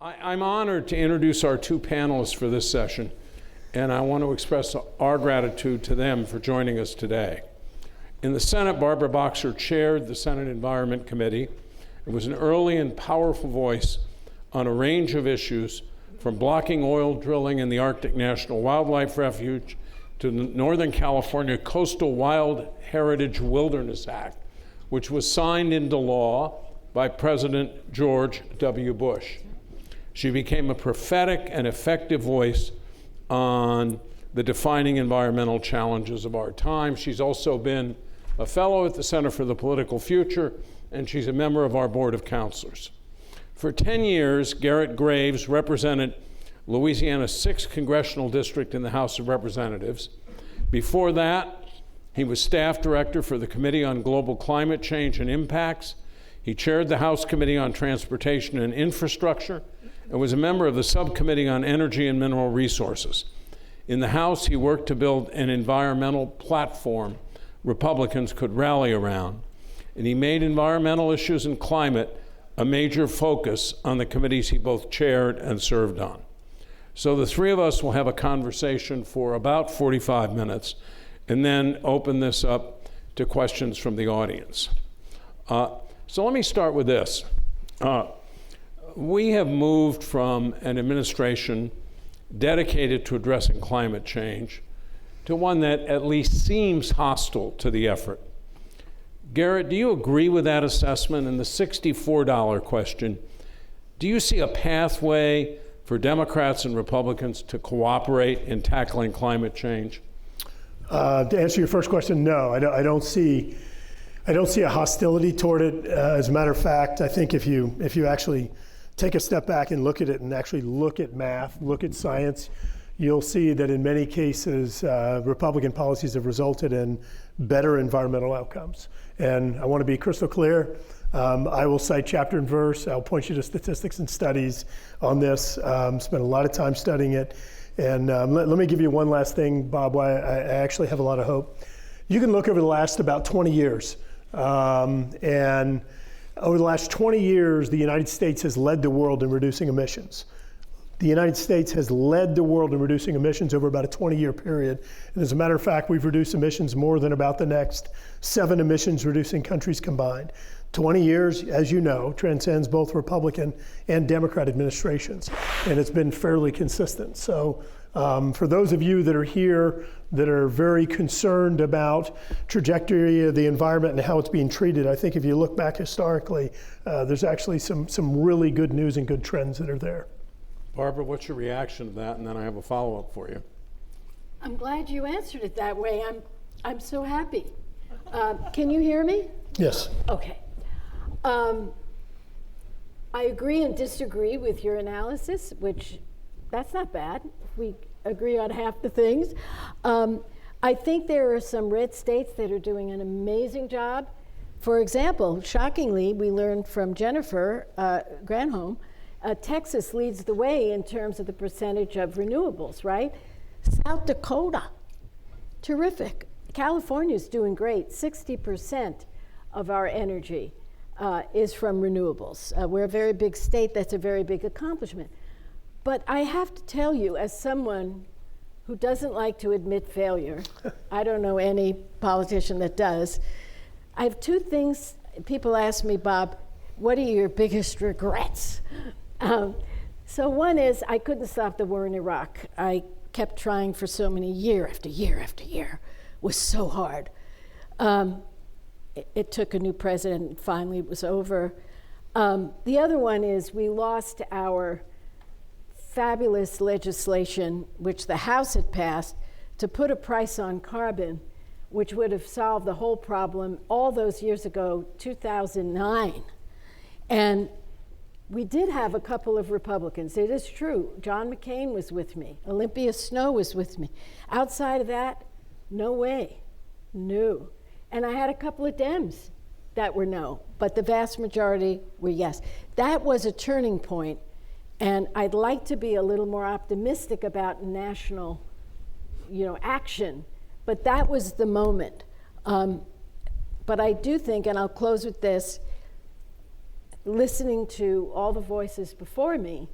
I'm honored to introduce our two panelists for this session, and I want to express our gratitude to them for joining us today. In the Senate, Barbara Boxer chaired the Senate Environment Committee and was an early and powerful voice on a range of issues, from blocking oil drilling in the Arctic National Wildlife Refuge to the Northern California Coastal Wild Heritage Wilderness Act, which was signed into law by President George W. Bush. She became a prophetic and effective voice on the defining environmental challenges of our time. She's also been a fellow at the Center for the Political Future, and she's a member of our Board of Counselors. For 10 years, Garret Graves represented Louisiana's 6th Congressional District in the House of Representatives. Before that, he was staff director for the Committee on Global Climate Change and Impacts. He chaired the House Committee on Transportation and Infrastructure and was a member of the Subcommittee on Energy and Mineral Resources. In the House, he worked to build an environmental platform Republicans could rally around, and he made environmental issues and climate a major focus on the committees he both chaired and served on. So the three of us will have a conversation for about 45 minutes and then open this up to questions from the audience. So let me start with this. We have moved from an administration dedicated to addressing climate change to one that at least seems hostile to the effort. Garret, do you agree with that assessment? And the $64 question, do you see a pathway for Democrats and Republicans to cooperate in tackling climate change? To answer your first question, no, I don't see a hostility toward it. As a matter of fact, I think if you actually take a step back and look at it and actually look at math, look at science, you'll see that in many cases, Republican policies have resulted in better environmental outcomes. And I want to be crystal clear. I will cite chapter and verse. I'll point you to statistics and studies on this. Spent a lot of time studying it. And let me give you one last thing, Bob, why I actually have a lot of hope. You can look over the last about 20 years. And over the last 20 years, the United States has led the world in reducing emissions. The United States has led the world in reducing emissions over about a 20-year period. And as a matter of fact, we've reduced emissions more than about the next 7 emissions-reducing countries combined. 20 years, as you know, transcends both Republican and Democrat administrations, and it's been fairly consistent. So for those of you that are here that are very concerned about trajectory of the environment and how it's being treated, I think if you look back historically, there's actually some really good news and good trends that are there. Barbara, what's your reaction to that? And then I have a follow-up for you. I'm glad you answered it that way. I'm so happy. Can you hear me? Yes. Okay. I agree and disagree with your analysis, which that's not bad. We agree on half the things. I think there are some red states that are doing an amazing job. For example, shockingly, we learned from Jennifer Granholm, Texas leads the way in terms of the percentage of renewables, right? South Dakota, terrific. California's doing great. 60% of our energy is from renewables. We're a very big state. That's a very big accomplishment. But I have to tell you, as someone who doesn't like to admit failure, I don't know any politician that does, I have 2 things. People ask me, Bob, what are your biggest regrets? So one is I couldn't stop the war in Iraq. I kept trying for so many year after year after year. It was so hard. It took a new president, and finally it was over. The other one is we lost our fabulous legislation, which the House had passed, to put a price on carbon, which would have solved the whole problem all those years ago, 2009. And we did have a couple of Republicans. It is true. John McCain was with me. Olympia Snowe was with me. Outside of that, no way. No. And I had a couple of Dems that were no, but the vast majority were yes. That was a turning point, and I'd like to be a little more optimistic about national, action, but that was the moment. But I do think, and I'll close with this, listening to all the voices before me,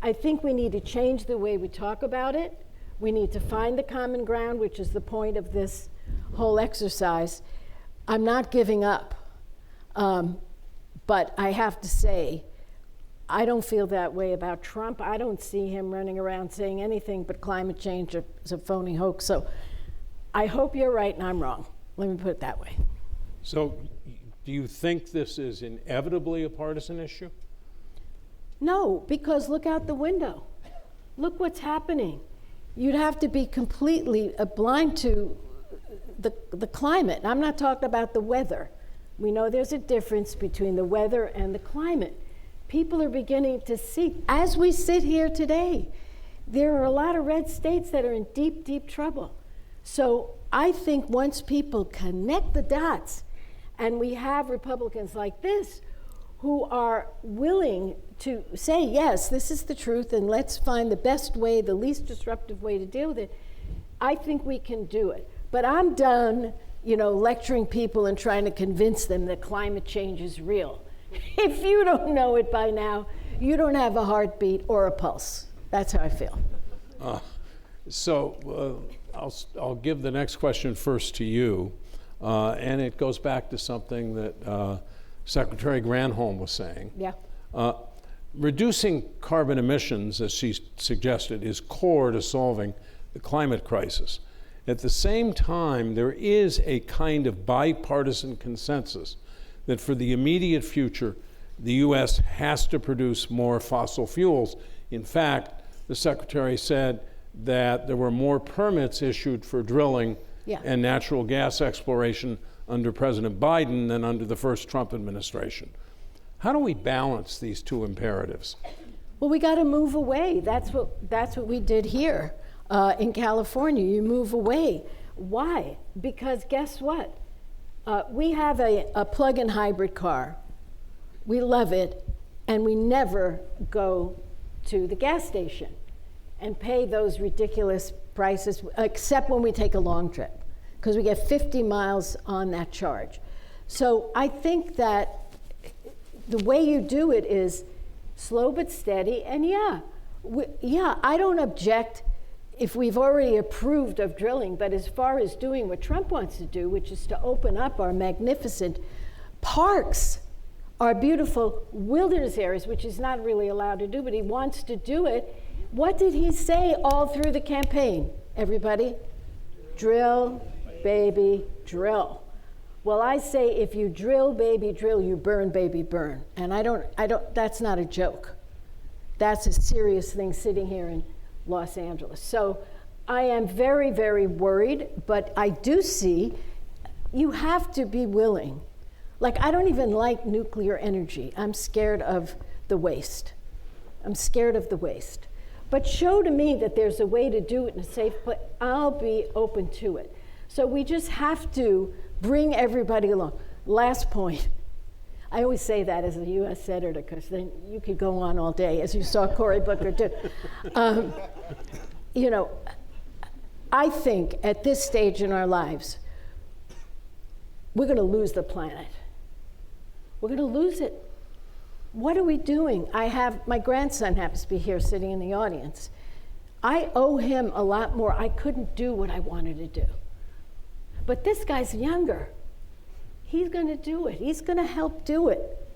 I think we need to change the way we talk about it. We need to find the common ground, which is the point of this whole exercise. I'm not giving up, but I have to say, I don't feel that way about Trump. I don't see him running around saying anything but climate change is a phony hoax. So I hope you're right and I'm wrong. Let me put it that way. So do you think this is inevitably a partisan issue? No, because look out the window. Look what's happening. You'd have to be completely blind to the climate. I'm not talking about the weather. We know there's a difference between the weather and the climate. People are beginning to see, as we sit here today, there are a lot of red states that are in deep, deep trouble. So I think once people connect the dots, and we have Republicans like this who are willing to say, yes, this is the truth, and let's find the best way, the least disruptive way to deal with it, I think we can do it. But I'm done, lecturing people and trying to convince them that climate change is real. If you don't know it by now, you don't have a heartbeat or a pulse. That's how I feel. I'll give the next question first to you, and it goes back to something that Secretary Granholm was saying. Yeah. Reducing carbon emissions, as she suggested, is core to solving the climate crisis. At the same time, there is a kind of bipartisan consensus that for the immediate future, the U.S. has to produce more fossil fuels. In fact, the Secretary said that there were more permits issued for drilling and natural gas exploration under President Biden than under the first Trump administration. How do we balance these two imperatives? Well, we got to move away. That's what we did here in California. You move away. Why? Because guess what? We have a plug-in hybrid car. We love it, and we never go to the gas station and pay those ridiculous prices, except when we take a long trip, because we get 50 miles on that charge. So I think that the way you do it is slow but steady, and I don't object if we've already approved of drilling, but as far as doing what Trump wants to do, which is to open up our magnificent parks, our beautiful wilderness areas, which he's not really allowed to do, but he wants to do it. What did he say all through the campaign, everybody? Drill, baby, drill. Well, I say if you drill, baby, drill, you burn, baby, burn. And that's not a joke. That's a serious thing sitting here in Los Angeles. So I am very, very worried, but I do see you have to be willing. Like, I don't even like nuclear energy. I'm scared of the waste. But show to me that there's a way to do it in a safe place, I'll be open to it. So we just have to bring everybody along. Last point. I always say that as a U.S. Senator, because then you could go on all day, as you saw Cory Booker do. I think at this stage in our lives, we're going to lose the planet. We're going to lose it. What are we doing? My grandson happens to be here sitting in the audience. I owe him a lot more. I couldn't do what I wanted to do. But this guy's younger. He's going to do it. He's going to help do it.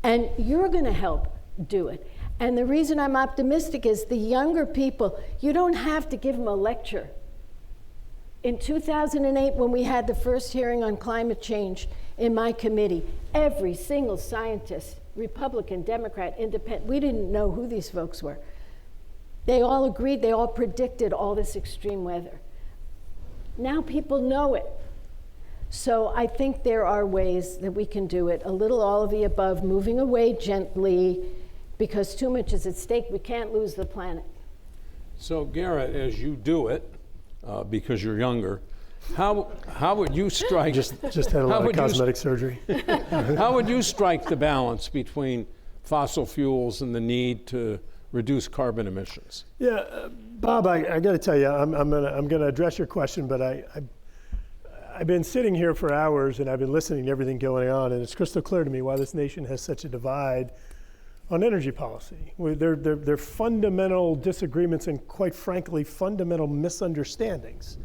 And you're going to help do it. And the reason I'm optimistic is the younger people, you don't have to give them a lecture. In 2008, when we had the first hearing on climate change in my committee, every single scientist, Republican, Democrat, Independent, we didn't know who these folks were. They all agreed, they all predicted all this extreme weather. Now people know it. So I think there are ways that we can do it. A little all of the above, moving away gently, because too much is at stake. We can't lose the planet. So Garret, as you do it, because you're younger, how would you strike? Just had a lot of cosmetic surgery. How would you strike the balance between fossil fuels and the need to reduce carbon emissions? Yeah, Bob, I got to tell you, I'm gonna address your question, but I've been sitting here for hours and I've been listening to everything going on, and it's crystal clear to me why this nation has such a divide on energy policy. They're fundamental disagreements and, quite frankly, fundamental misunderstandings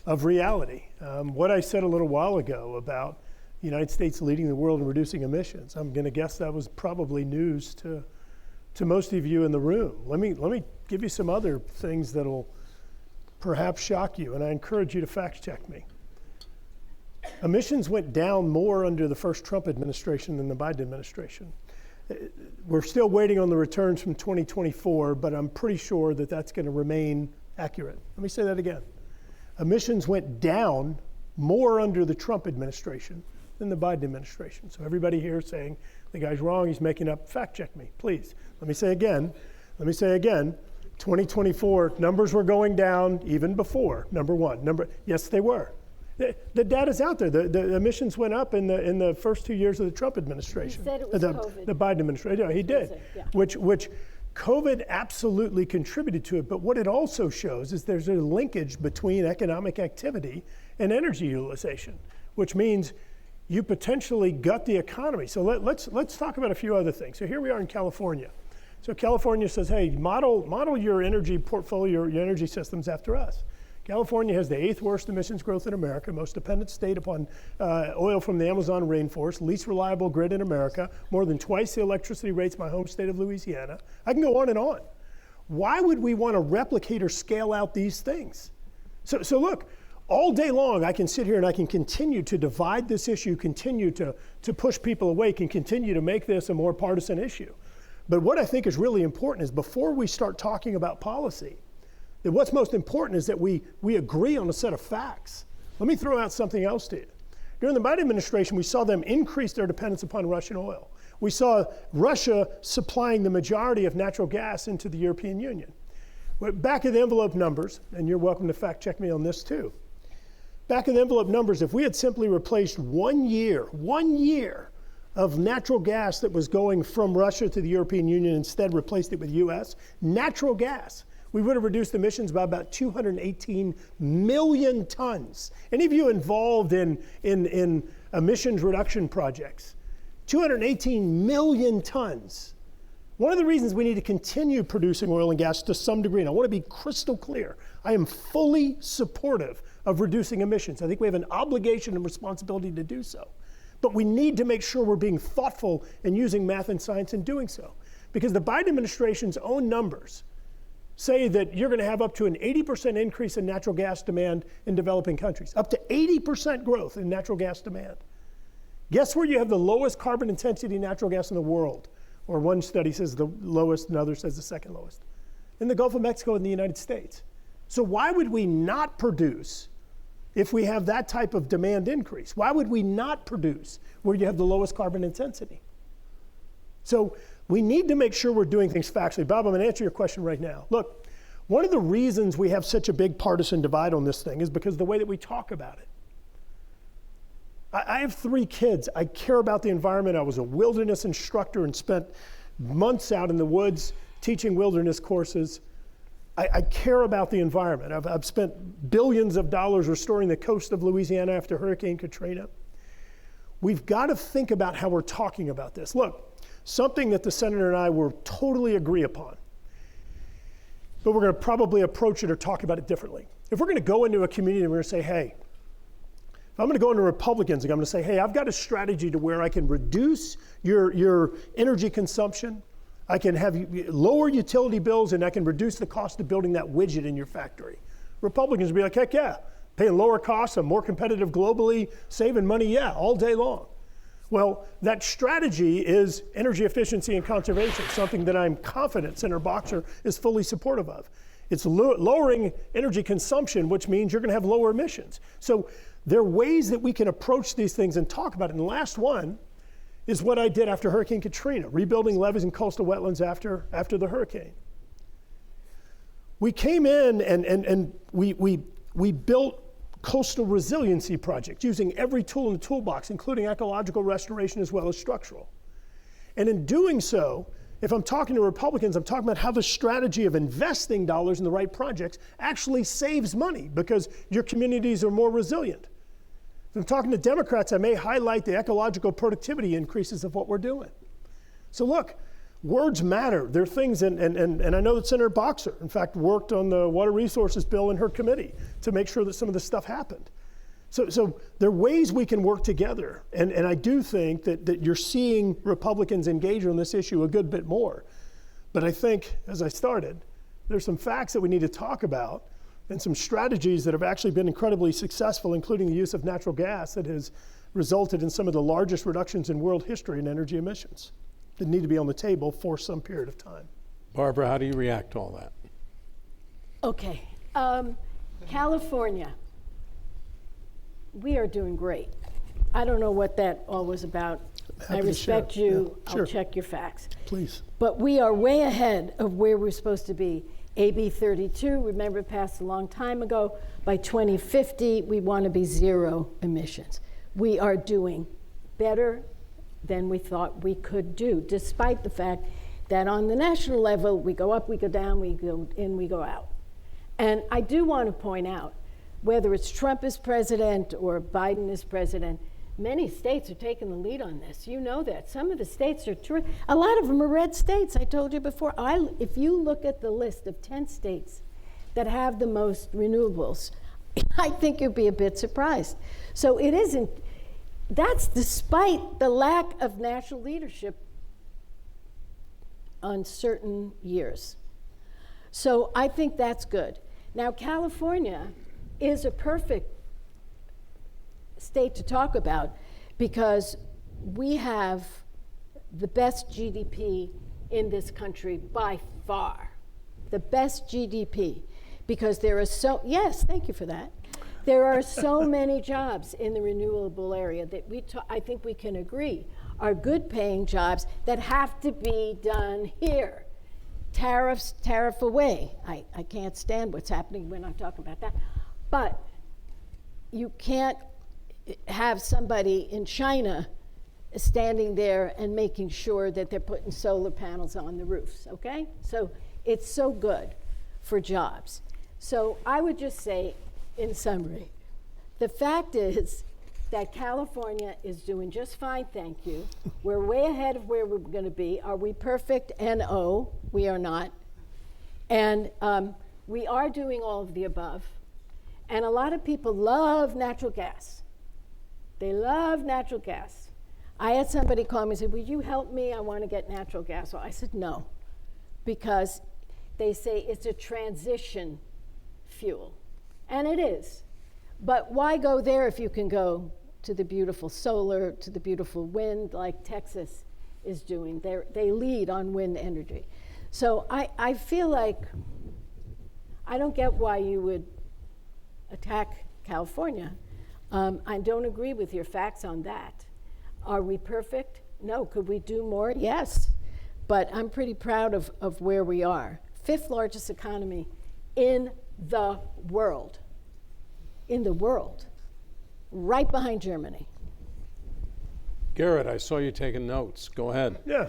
of reality. What I said a little while ago about the United States leading the world in reducing emissions, I'm going to guess that was probably news to most of you in the room. Let me give you some other things that'll perhaps shock you, and I encourage you to fact check me. Emissions went down more under the first Trump administration than the Biden administration. We're still waiting on the returns from 2024, but I'm pretty sure that that's going to remain accurate. Let me say that again. Emissions went down more under the Trump administration than the Biden administration. So everybody here saying the guy's wrong, he's making up, fact check me, please. Let me say again, 2024 numbers were going down even before, number one. Yes, they were. The data's out there. The emissions went up in the first 2 years of the Trump administration. He said it was COVID. The Biden administration. Yeah, he did. Yeah. Which COVID absolutely contributed to it. But what it also shows is there's a linkage between economic activity and energy utilization, which means you potentially gut the economy. So let's talk about a few other things. So here we are in California. So California says, hey, model your energy portfolio, your energy systems after us. California has the 8th worst emissions growth in America, most dependent state upon oil from the Amazon rainforest, least reliable grid in America, more than twice the electricity rates of my home state of Louisiana. I can go on and on. Why would we want to replicate or scale out these things? So look, all day long I can sit here and I can continue to divide this issue, continue to push people away, can continue to make this a more partisan issue. But what I think is really important is before we start talking about policy, that what's most important is that we agree on a set of facts. Let me throw out something else to you. During the Biden administration, we saw them increase their dependence upon Russian oil. We saw Russia supplying the majority of natural gas into the European Union. Back of the envelope numbers, and you're welcome to fact check me on this too. Back of the envelope numbers, if we had simply replaced 1 year of natural gas that was going from Russia to the European Union, instead replaced it with US, natural gas, we would have reduced emissions by about 218 million tons. Any of you involved in emissions reduction projects? 218 million tons. One of the reasons we need to continue producing oil and gas to some degree, and I want to be crystal clear, I am fully supportive of reducing emissions. I think we have an obligation and responsibility to do so. But we need to make sure we're being thoughtful and using math and science in doing so. Because the Biden administration's own numbers say that you're going to have up to an 80% increase in natural gas demand in developing countries, up to 80% growth in natural gas demand. Guess where you have the lowest carbon intensity natural gas in the world? Or one study says the lowest, another says the second lowest. In the Gulf of Mexico and the United States. So why would we not produce if we have that type of demand increase? Why would we not produce where you have the lowest carbon intensity? So we need to make sure we're doing things factually. Bob, I'm going to answer your question right now. Look, one of the reasons we have such a big partisan divide on this thing is because of the way that we talk about it. I have 3 kids. I care about the environment. I was a wilderness instructor and spent months out in the woods teaching wilderness courses. I care about the environment. I've spent billions of dollars restoring the coast of Louisiana after Hurricane Katrina. We've got to think about how we're talking about this. Look, something that the senator and I will totally agree upon, but we're going to probably approach it or talk about it differently. If we're going to go into a community and we're going to say, hey, if I'm going to go into Republicans and I'm going to say, hey, I've got a strategy to where I can reduce your energy consumption, I can have lower utility bills, and I can reduce the cost of building that widget in your factory. Republicans will be like, heck yeah, paying lower costs, I'm more competitive globally, saving money, yeah, all day long. Well, that strategy is energy efficiency and conservation, something that I'm confident Senator Boxer is fully supportive of. It's lowering energy consumption, which means you're going to have lower emissions. So there are ways that we can approach these things and talk about it. And the last one is what I did after Hurricane Katrina, rebuilding levees and coastal wetlands after the hurricane. We came in and we built coastal resiliency projects using every tool in the toolbox, including ecological restoration as well as structural. And in doing so, if I'm talking to Republicans, I'm talking about how the strategy of investing dollars in the right projects actually saves money because your communities are more resilient. If I'm talking to Democrats, I may highlight the ecological productivity increases of what we're doing. So look, words matter. There are things, and I know that Senator Boxer, in fact, worked on the water resources bill in her committee to make sure that some of this stuff happened. So there are ways we can work together. And I do think that you're seeing Republicans engage on this issue a good bit more. But I think, as I started, there's some facts that we need to talk about and some strategies that have actually been incredibly successful, including the use of natural gas that has resulted in some of the largest reductions in world history in energy emissions that need to be on the table for some period of time. Barbara, how do you react to all that? Okay. California, we are doing great. I don't know what that all was about. I Happy to respect share. you. Yeah, sure. I'll check your facts. Please. But we are way ahead of where we're supposed to be. AB 32, remember, passed a long time ago. By 2050, we want to be zero emissions. We are doing better than we thought we could do, despite the fact that on the national level, we go up, we go down, we go in, we go out. And I do want to point out, whether it's Trump as president or Biden as president, many states are taking the lead on this. You know that. Some of the states are terrific. A lot of them are red states. I told you before. If you look at the list of 10 states that have the most renewables, I think you'll be a bit surprised. So it isn't. That's despite the lack of national leadership on certain years. So I think that's good. Now, California is a perfect state to talk about because we have the best GDP in this country by far. The best GDP, because there are yes, thank you for that. There are so many jobs in the renewable area that I think we can agree are good paying jobs that have to be done here. Tariff away. I can't stand what's happening when I'm talking about that. But you can't have somebody in China standing there and making sure that they're putting solar panels on the roofs, okay? So it's so good for jobs. So I would just say, in summary, the fact is that California is doing just fine, thank you. We're way ahead of where we're going to be. Are we perfect? No, we are not. And we are doing all of the above. And a lot of people love natural gas. They love natural gas. I had somebody call me and say, "Will you help me? I want to get natural gas." Well, I said no, because they say it's a transition fuel. And it is. But why go there if you can go to the beautiful solar, to the beautiful wind, like Texas is doing? They lead on wind energy. So I feel like I don't get why you would attack California. I don't agree with your facts on that. Are we perfect? No. Could we do more? Yes. But I'm pretty proud of where we are. 5th largest economy in the world. In the world. Right behind Germany. Garret, I saw you taking notes. Go ahead. Yeah.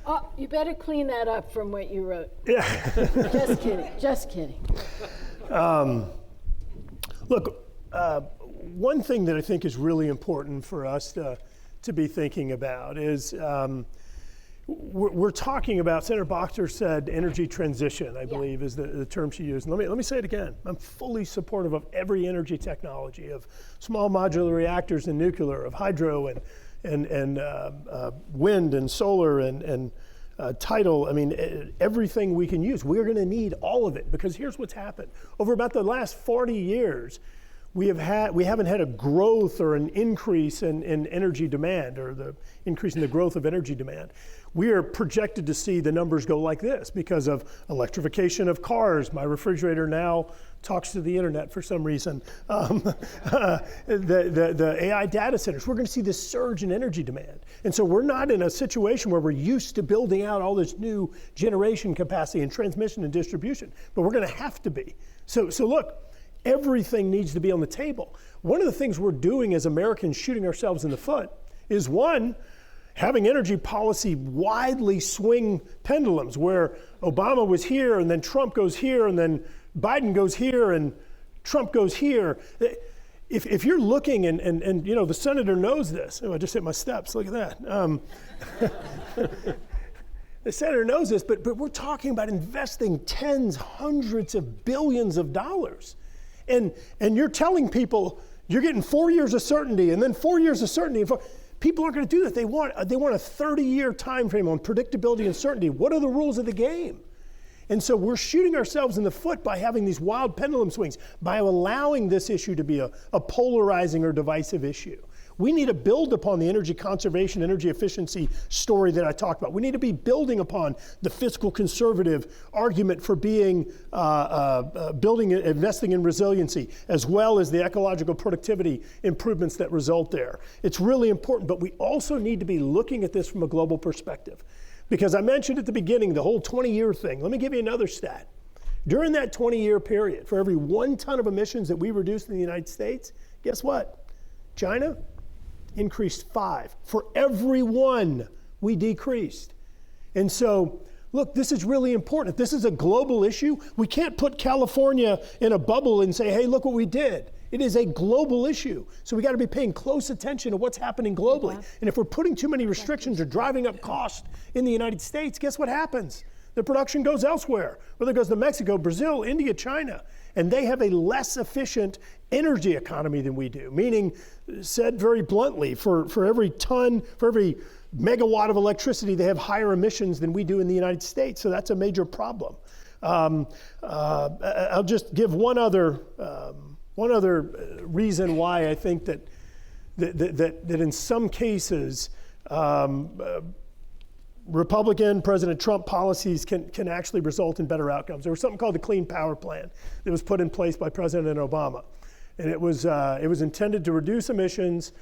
Oh, you better clean that up from what you wrote. Yeah. Just kidding. Just kidding. Look, one thing that I think is really important for us to be thinking about is we're talking about, Senator Boxer said energy transition, I believe is the term she used. And let me say it again. I'm fully supportive of every energy technology, of small modular reactors and nuclear, of hydro and wind and solar and tidal. I mean, everything we can use. We're going to need all of it, because here's what's happened. Over about the last 40 years, we haven't had a growth or an increase in energy demand, or the increase in the growth of energy demand. We are projected to see the numbers go like this because of electrification of cars. My refrigerator now talks to the internet for some reason. The AI data centers. We're going to see this surge in energy demand. And so we're not in a situation where we're used to building out all this new generation capacity and transmission and distribution, but we're going to have to be. So look, everything needs to be on the table. One of the things we're doing as Americans, shooting ourselves in the foot, is one, having energy policy widely swing pendulums, where Obama was here and then Trump goes here and then Biden goes here and Trump goes here. If you're looking, and you know, the senator knows this. Oh, I just hit my steps, look at that. the senator knows this, but we're talking about investing tens, hundreds of billions of dollars. And you're telling people you're getting 4 years of certainty and then 4 years of certainty. People aren't going to do that. They want a 30-year time frame on predictability and certainty. What are the rules of the game? And so we're shooting ourselves in the foot by having these wild pendulum swings, by allowing this issue to be a polarizing or divisive issue. We need to build upon the energy conservation, energy efficiency story that I talked about. We need to be building upon the fiscal conservative argument for being investing in resiliency, as well as the ecological productivity improvements that result there. It's really important, but we also need to be looking at this from a global perspective. Because I mentioned at the beginning, the whole 20-year thing. Let me give you another stat. During that 20-year period, for every 1 ton of emissions that we reduced in the United States, guess what? China increased 5. For every 1 we decreased. And so, look, this is really important. If this is a global issue, we can't put California in a bubble and say, hey, look what we did. It is a global issue. So we got to be paying close attention to what's happening globally. Yeah. And if we're putting too many restrictions or driving up cost in the United States, guess what happens? The production goes elsewhere, whether it goes to Mexico, Brazil, India, China. And they have a less efficient energy economy than we do, meaning, said very bluntly, for every ton, for every megawatt of electricity, they have higher emissions than we do in the United States. So that's a major problem. I'll just give one other reason why I think that in some cases, Republican President Trump policies can actually result in better outcomes. There was something called the Clean Power Plan that was put in place by President Obama. And it was intended to reduce emissions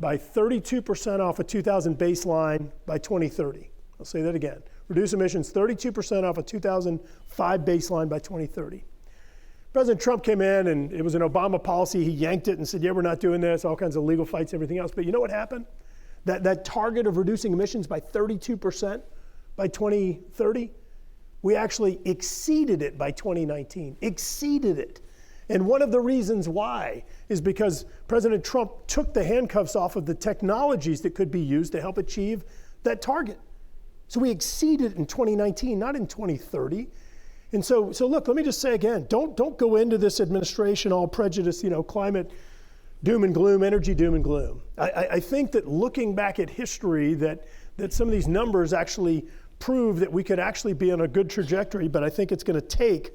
by 32% off a 2000 baseline by 2030. I'll say that again. Reduce emissions 32% off a 2005 baseline by 2030. President Trump came in, and it was an Obama policy. He yanked it and said, yeah, we're not doing this, all kinds of legal fights, everything else. But you know what happened? That target of reducing emissions by 32% by 2030, we actually exceeded it by 2019, exceeded it. And one of the reasons why is because President Trump took the handcuffs off of the technologies that could be used to help achieve that target. So we exceeded it in 2019, not in 2030. And so look, let me just say again, don't go into this administration all prejudiced, climate doom and gloom, energy doom and gloom. I think that looking back at history, that some of these numbers actually prove that we could actually be on a good trajectory, but I think it's going to take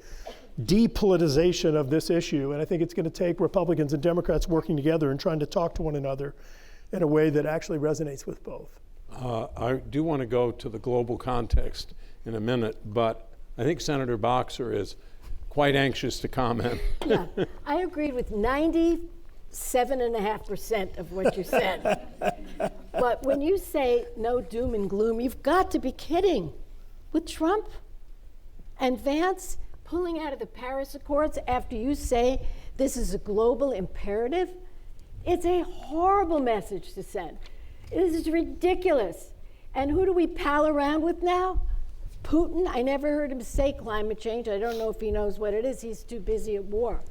depolitization of this issue, and I think it's going to take Republicans and Democrats working together and trying to talk to one another in a way that actually resonates with both. I do want to go to the global context in a minute, but I think Senator Boxer is quite anxious to comment. Yeah, I agreed with 97.5% of what you said. But when you say no doom and gloom, you've got to be kidding. With Trump and Vance pulling out of the Paris Accords after you say this is a global imperative, it's a horrible message to send. This is ridiculous. And who do we pal around with now? Putin. I never heard him say climate change. I don't know if he knows what it is. He's too busy at war.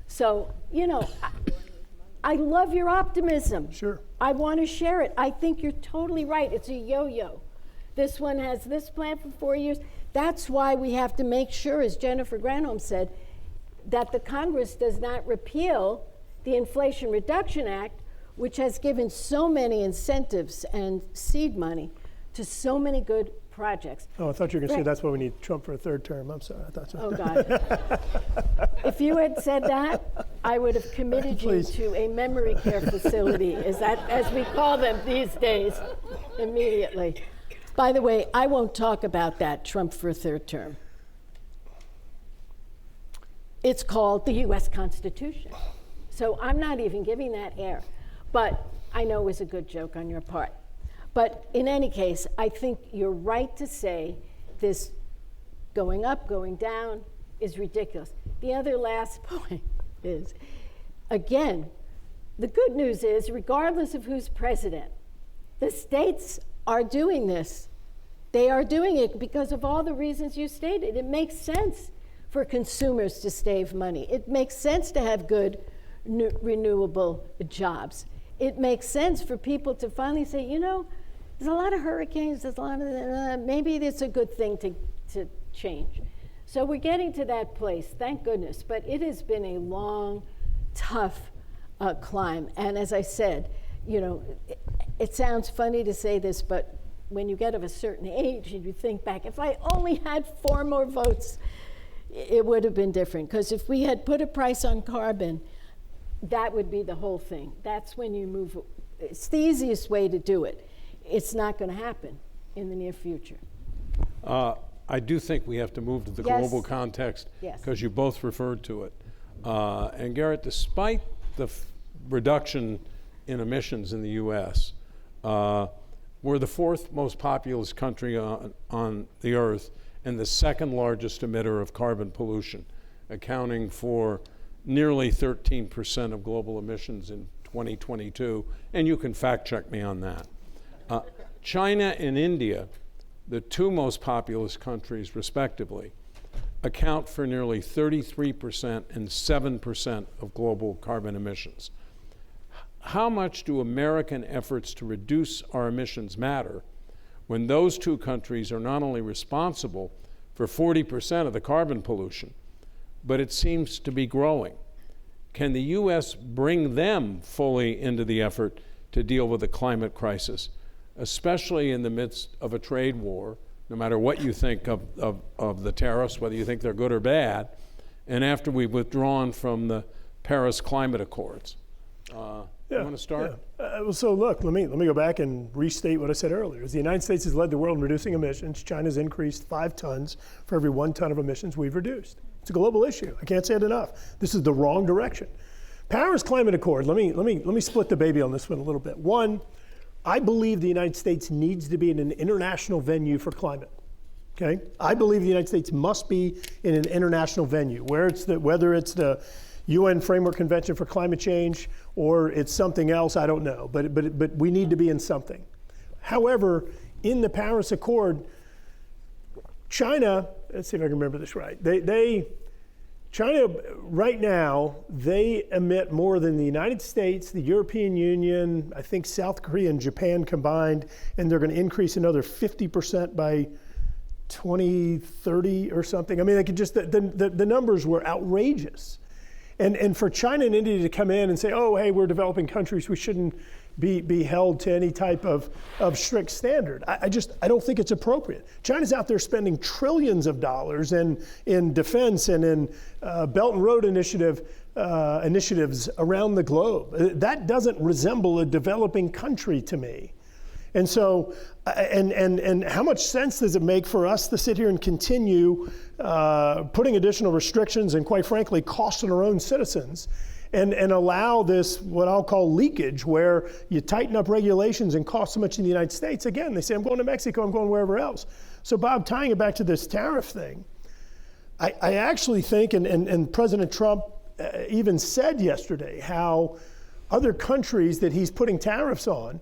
So, I love your optimism. Sure. I want to share it. I think you're totally right. It's a yo-yo. This one has this plan for 4 years. That's why we have to make sure, as Jennifer Granholm said, that the Congress does not repeal the Inflation Reduction Act, which has given so many incentives and seed money to so many good projects. Oh, I thought you were going to say that's why we need Trump for a third term. I'm sorry, I thought so. Oh, God. If you had said that, I would have committed you to a memory care facility, as we call them these days, immediately. By the way, I won't talk about that, Trump for a third term. It's called the U.S. Constitution. So I'm not even giving that air. But I know it was a good joke on your part. But in any case, I think you're right to say this going up, going down is ridiculous. The other last point is, again, the good news is, regardless of who's president, the states are doing this. They are doing it because of all the reasons you stated. It makes sense for consumers to save money. It makes sense to have good renewable jobs. It makes sense for people to finally say, there's a lot of hurricanes, there's a lot of, maybe it's a good thing to change. So we're getting to that place, thank goodness, but it has been a long, tough climb. And as I said, you know, it sounds funny to say this, but when you get of a certain age and you think back, if I only had 4 more votes, it would have been different. Because if we had put a price on carbon, that would be the whole thing. That's when you move. It's the easiest way to do it. It's not going to happen in the near future. I do think we have to move to the global context, because you both referred to it. And Garret, despite the reduction in emissions in the U.S., we're the 4th most populous country on the earth and the 2nd largest emitter of carbon pollution, accounting for nearly 13% of global emissions in 2022, and you can fact check me on that. China and India, the 2 most populous countries respectively, account for nearly 33% and 7% of global carbon emissions. How much do American efforts to reduce our emissions matter when those 2 countries are not only responsible for 40% of the carbon pollution, but it seems to be growing? Can the U.S. bring them fully into the effort to deal with the climate crisis, especially in the midst of a trade war, no matter what you think of the tariffs, whether you think they're good or bad, and after we've withdrawn from the Paris Climate Accords? You want to start? Well, so look, let me go back and restate what I said earlier. As the United States has led the world in reducing emissions, China's increased 5 tons for every 1 ton of emissions we've reduced. It's a global issue. I can't say it enough. This is the wrong direction. Paris Climate Accord, let me split the baby on this one a little bit. One, I believe the United States needs to be in an international venue for climate. Okay? I believe the United States must be in an international venue, whether it's the UN Framework Convention for Climate Change or it's something else, I don't know, but we need to be in something. However, in the Paris Accord, China, let's see if I can remember this right, China right now, they emit more than the United States, the European Union, I think South Korea and Japan combined, and they're going to increase another 50% by 2030 or something. I mean, they could just, the numbers were outrageous. And for China and India to come in and say, oh, hey, we're developing countries, we shouldn't be held to any type of strict standard. I don't think it's appropriate. China's out there spending trillions of dollars in defense and in Belt and Road initiatives around the globe. That doesn't resemble a developing country to me. And so, and how much sense does it make for us to sit here and continue putting additional restrictions and, quite frankly, costing our own citizens and allow this, what I'll call leakage, where you tighten up regulations and cost so much in the United States? Again, they say, I'm going to Mexico, I'm going wherever else. So, Bob, tying it back to this tariff thing, I actually think, and President Trump even said yesterday, how other countries that he's putting tariffs on,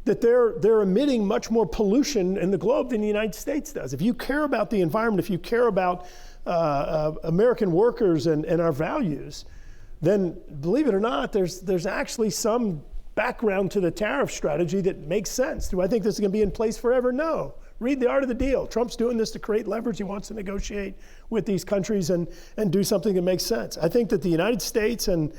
that they're emitting much more pollution in the globe than the United States does. If you care about the environment, if you care about American workers and our values, then believe it or not, there's actually some background to the tariff strategy that makes sense. Do I think this is going to be in place forever? No. Read The Art of the Deal. Trump's doing this to create leverage. He wants to negotiate with these countries and do something that makes sense. I think that the United States and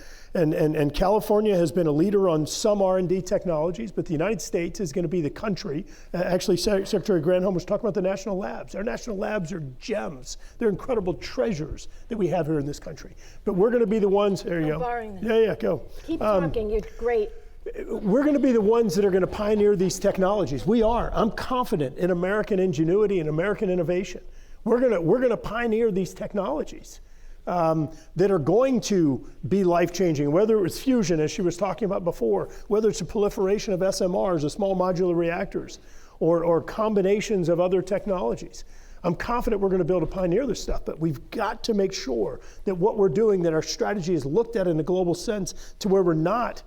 California has been a leader on some R&D technologies, but the United States is going to be the country. Actually, Secretary Granholm was talking about the national labs. Our national labs are gems. They're incredible treasures that we have here in this country. But we're going to be the ones, there you go. Yeah, go. Keep talking, you're great. We're going to be the ones that are going to pioneer these technologies. We are. I'm confident in American ingenuity and American innovation. We're going to pioneer these technologies that are going to be life-changing, whether it's fusion, as she was talking about before, whether it's a proliferation of SMRs, the small modular reactors, or combinations of other technologies. I'm confident we're going to be able to pioneer this stuff, but we've got to make sure that what we're doing, that our strategy is looked at in a global sense to where we're not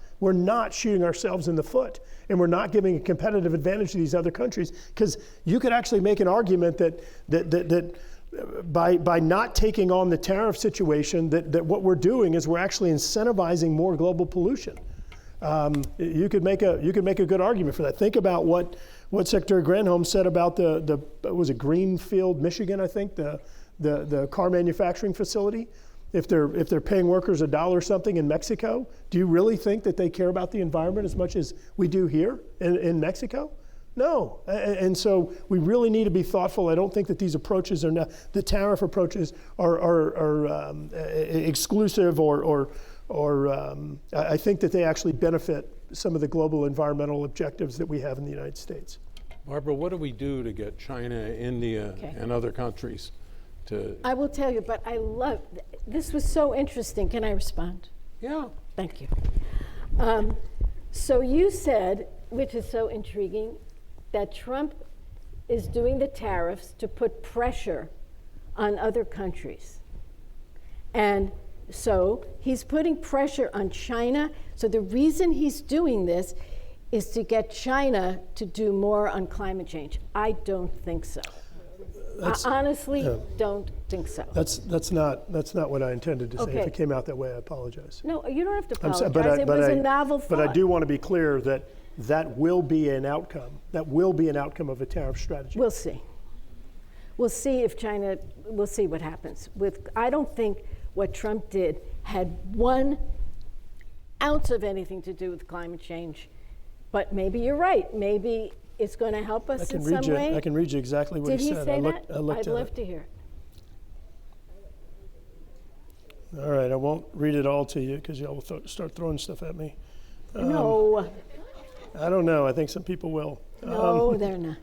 shooting ourselves in the foot, and we're not giving a competitive advantage to these other countries. Because you could actually make an argument that by not taking on the tariff situation, that what we're doing is we're actually incentivizing more global pollution. You could make a good argument for that. Think about what Secretary Granholm said about the was it Greenfield, Michigan, I think, the car manufacturing facility. If they're paying workers $1 something in Mexico, do you really think that they care about the environment as much as we do here in Mexico? No, and so we really need to be thoughtful. I don't think that these approaches are not, the tariff approaches are exclusive or I think that they actually benefit some of the global environmental objectives that we have in the United States. Barbara, what do we do to get China, India, and other countries to? I will tell you, but I love, this was so interesting. Can I respond? Yeah. Thank you. So you said, which is so intriguing, that Trump is doing the tariffs to put pressure on other countries. And so he's putting pressure on China. So the reason he's doing this is to get China to do more on climate change. I don't think so. I honestly don't think so. That's not what I intended to say. Okay. If it came out that way, I apologize. No, you don't have to apologize. But it was a novel thought. But I do want to be clear that will be an outcome. That will be an outcome of a tariff strategy. We'll see. We'll see if China, we'll see what happens. I don't think what Trump did had 1 ounce of anything to do with climate change. But maybe you're right. Maybe it's going to help us in some way. I can read you exactly what Did he he said. say that? I'd I'd love to hear it. All right, I won't read it all to you because y'all will start throwing stuff at me. No. I don't know. I think some people will. No, they're not.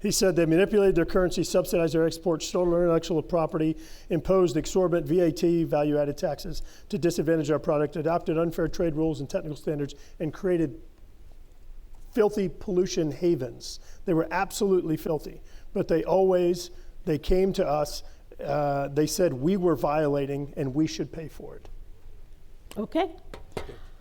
He said they manipulated their currency, subsidized their exports, stole their intellectual property, imposed exorbitant VAT, value-added taxes, to disadvantage our product, adopted unfair trade rules and technical standards, and created filthy pollution havens. They were absolutely filthy, but they came to us, they said we were violating and we should pay for it. Okay.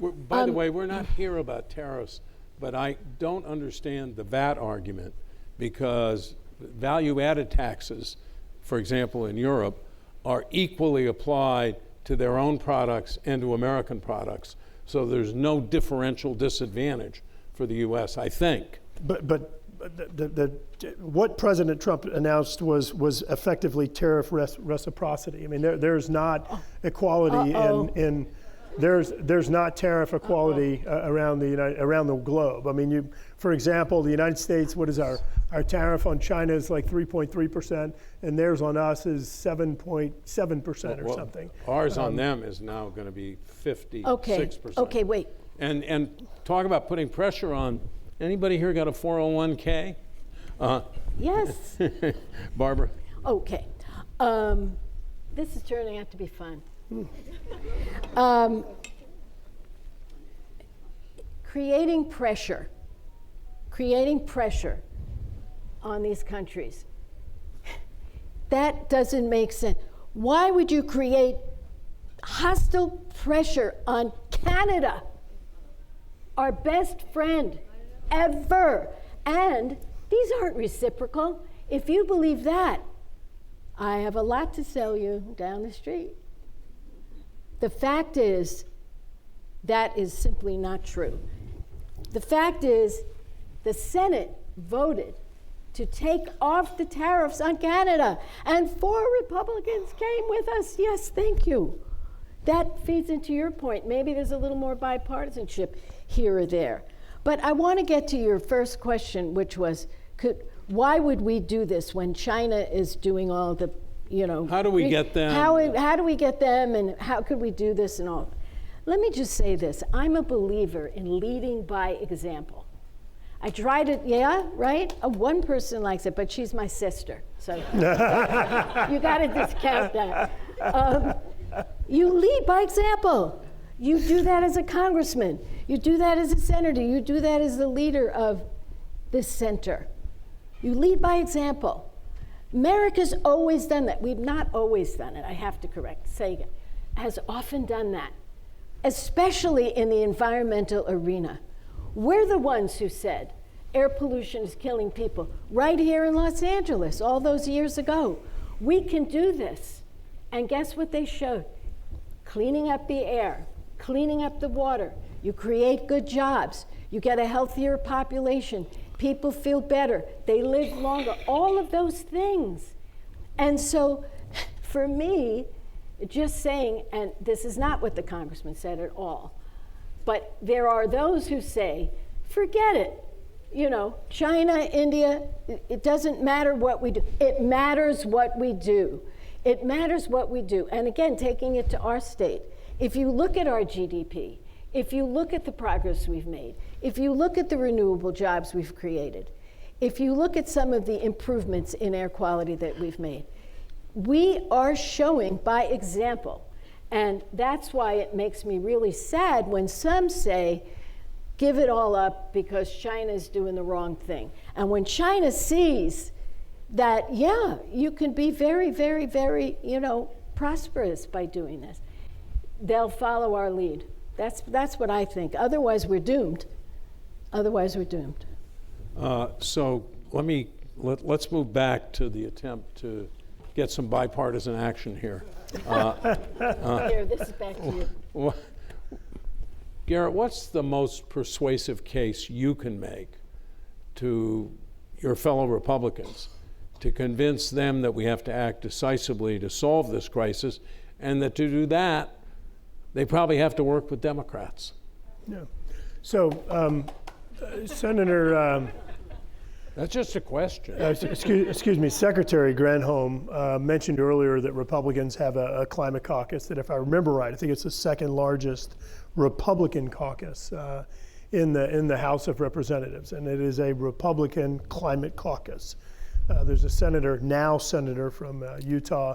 By the way, we're not here about tariffs, but I don't understand the VAT argument because value-added taxes, for example, in Europe, are equally applied to their own products and to American products. So there's no differential disadvantage for the U.S., I think. But what President Trump announced was effectively tariff reciprocity. I mean, there's not equality in there's not tariff equality around the globe. I mean, for example, the United States, what is our tariff on China is like 3.3%, and theirs on us is 7.7% or something. Ours on them is now going to be 56%. Okay, wait. And talk about putting pressure on. Anybody here got a 401k? Yes. Barbara? Okay. This is turning out to be fun. Creating pressure on these countries. That doesn't make sense. Why would you create hostile pressure on Canada, our best friend ever? And these aren't reciprocal. If you believe that, I have a lot to sell you down the street. The fact is, that is simply not true. The fact is, the Senate voted to take off the tariffs on Canada, and 4 Republicans came with us. Yes, thank you. That feeds into your point. Maybe there's a little more bipartisanship here or there. But I want to get to your first question, which was, why would we do this when China is doing all the, How do we get them? How do we get them, and how could we do this and all? Let me just say this. I'm a believer in leading by example. I tried it, right? One person likes it, but she's my sister. So you got to discount that. You lead by example. You do that as a congressman. You do that as a senator. You do that as the leader of this center. You lead by example. America's always done that. We've not always done it, I have to say again. Has often done that, especially in the environmental arena. We're the ones who said air pollution is killing people right here in Los Angeles all those years ago. We can do this. And guess what they showed? Cleaning up the air, cleaning up the water, you create good jobs, you get a healthier population, people feel better, they live longer, all of those things. And so for me, just saying, and this is not what the congressman said at all, but there are those who say, forget it. You know, China, India, it doesn't matter what we do. It matters what we do. It matters what we do. And again, taking it to our state, if you look at our GDP, if you look at the progress we've made, if you look at the renewable jobs we've created, if you look at some of the improvements in air quality that we've made, we are showing by example. And that's why it makes me really sad when some say, give it all up because China's doing the wrong thing. And when China sees that, yeah, you can be very, very, very, prosperous by doing this, they'll follow our lead. That's what I think. Otherwise, we're doomed. Otherwise, we're doomed. So let's move back to the attempt to get some bipartisan action here. Here, this is back to you. Garret, what's the most persuasive case you can make to your fellow Republicans to convince them that we have to act decisively to solve this crisis, and that to do that, they probably have to work with Democrats? Yeah. So, Senator... That's just a question. Excuse me, Secretary Granholm mentioned earlier that Republicans have a climate caucus that, if I remember right, I think it's the second largest Republican caucus in the House of Representatives, and it is a Republican climate caucus. There's a senator from Utah,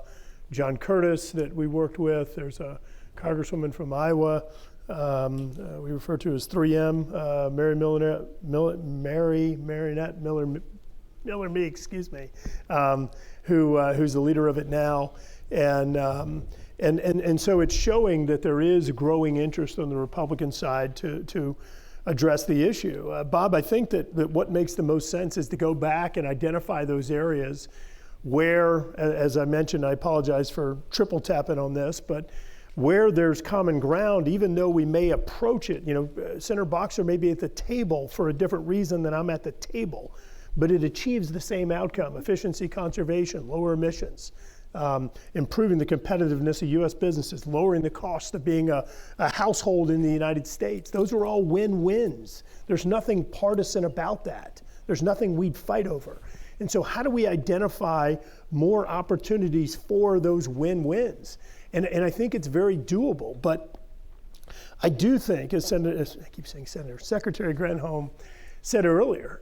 John Curtis, that we worked with. There's a congresswoman from Iowa, we refer to as 3M, Marinette Miller-Meek, excuse me, who's the leader of it now, and so it's showing that there is growing interest on the Republican side to address the issue. Bob, I think that what makes the most sense is to go back and identify those areas where, as I mentioned, I apologize for triple tapping on this, but where there's common ground, even though we may approach it, Senator Boxer may be at the table for a different reason than I'm at the table, but it achieves the same outcome: efficiency, conservation, lower emissions, improving the competitiveness of U.S. businesses, lowering the cost of being a household in the United States. Those are all win-wins. There's nothing partisan about that. There's nothing we'd fight over. And so how do we identify more opportunities for those win-wins? And I think it's very doable, but I do think, as Secretary Granholm said earlier,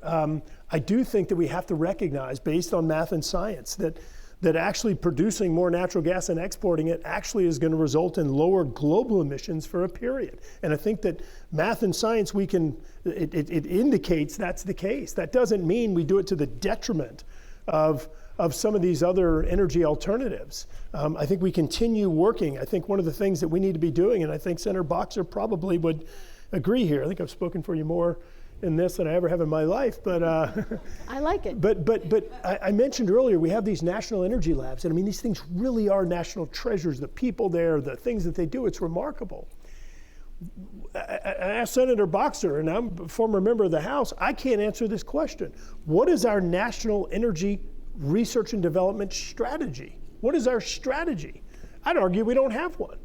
I do think that we have to recognize, based on math and science, that actually producing more natural gas and exporting it actually is going to result in lower global emissions for a period. And I think that math and science, it indicates that's the case. That doesn't mean we do it to the detriment of some of these other energy alternatives. I think we continue working. I think one of the things that we need to be doing, and I think Senator Boxer probably would agree here, I think I've spoken for you more in this than I ever have in my life, but I like it. But I mentioned earlier, we have these national energy labs, and I mean, these things really are national treasures. The people there, the things that they do, it's remarkable. I asked Senator Boxer, and I'm a former member of the House, I can't answer this question. What is our national energy research and development strategy? What is our strategy? I'd argue we don't have one.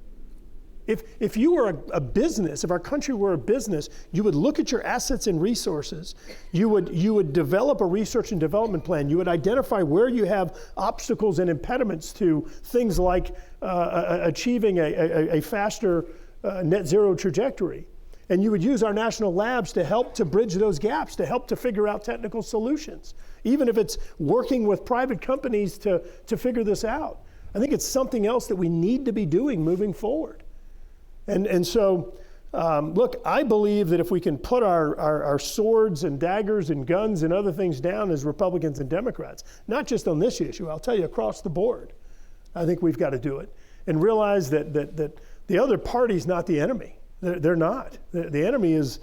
If you were a business, if our country were a business, you would look at your assets and resources. You would develop a research and development plan. You would identify where you have obstacles and impediments to things like achieving a faster net zero trajectory. And you would use our national labs to help to bridge those gaps, to help to figure out technical solutions, even if it's working with private companies to figure this out. I think it's something else that we need to be doing moving forward. And so, look, I believe that if we can put our swords and daggers and guns and other things down as Republicans and Democrats, not just on this issue, I'll tell you across the board, I think we've got to do it and realize that the other party's not the enemy. They're not. The enemy is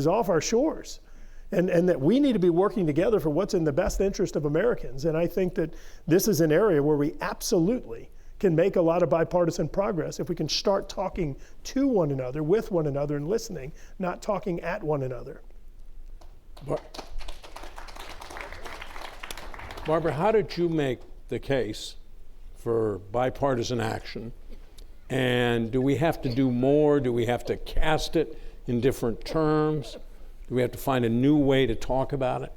off our shores. And that we need to be working together for what's in the best interest of Americans. And I think that this is an area where we absolutely can make a lot of bipartisan progress if we can start talking to one another, with one another, and listening, not talking at one another. Barbara, how did you make the case for bipartisan action? And do we have to do more? Do we have to cast it in different terms? Do we have to find a new way to talk about it?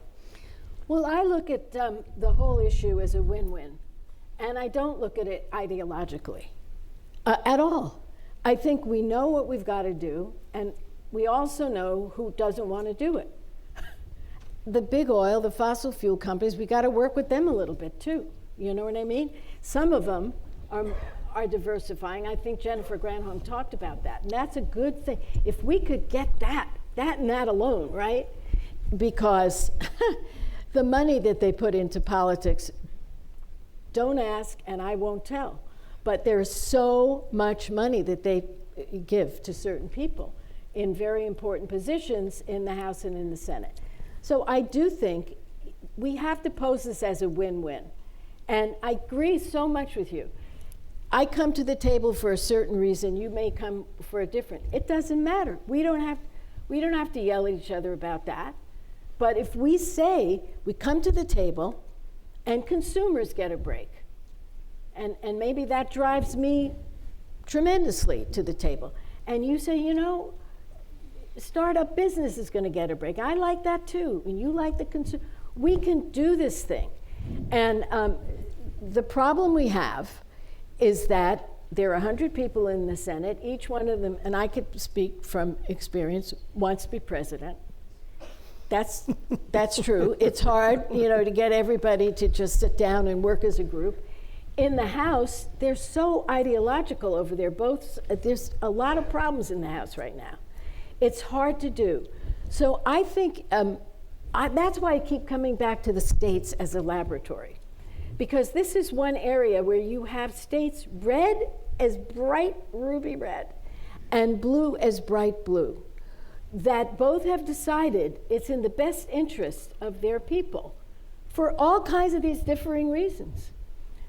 Well, I look at the whole issue as a win-win, and I don't look at it ideologically at all. I think we know what we've got to do, and we also know who doesn't want to do it. The big oil, the fossil fuel companies, we got to work with them a little bit too. You know what I mean? Some of them are diversifying. I think Jennifer Granholm talked about that, and that's a good thing. If we could get that and that alone, right? Because the money that they put into politics, don't ask and I won't tell. But there's so much money that they give to certain people in very important positions in the House and in the Senate. So I do think we have to pose this as a win-win. And I agree so much with you. I come to the table for a certain reason, you may come for a different. It doesn't matter. We don't have to yell at each other about that. But if we say we come to the table and consumers get a break, and maybe that drives me tremendously to the table, and you say, you know, startup business is going to get a break. I like that too, and you like the consumer. We can do this thing. And the problem we have is that there are 100 people in the Senate, each one of them, and I could speak from experience, wants to be president. That's true. It's hard, you know, to get everybody to just sit down and work as a group. In the House, they're so ideological over there. There's a lot of problems in the House right now. It's hard to do. So I think that's why I keep coming back to the states as a laboratory. Because this is one area where you have states red as bright ruby red and blue as bright blue that both have decided it's in the best interest of their people for all kinds of these differing reasons.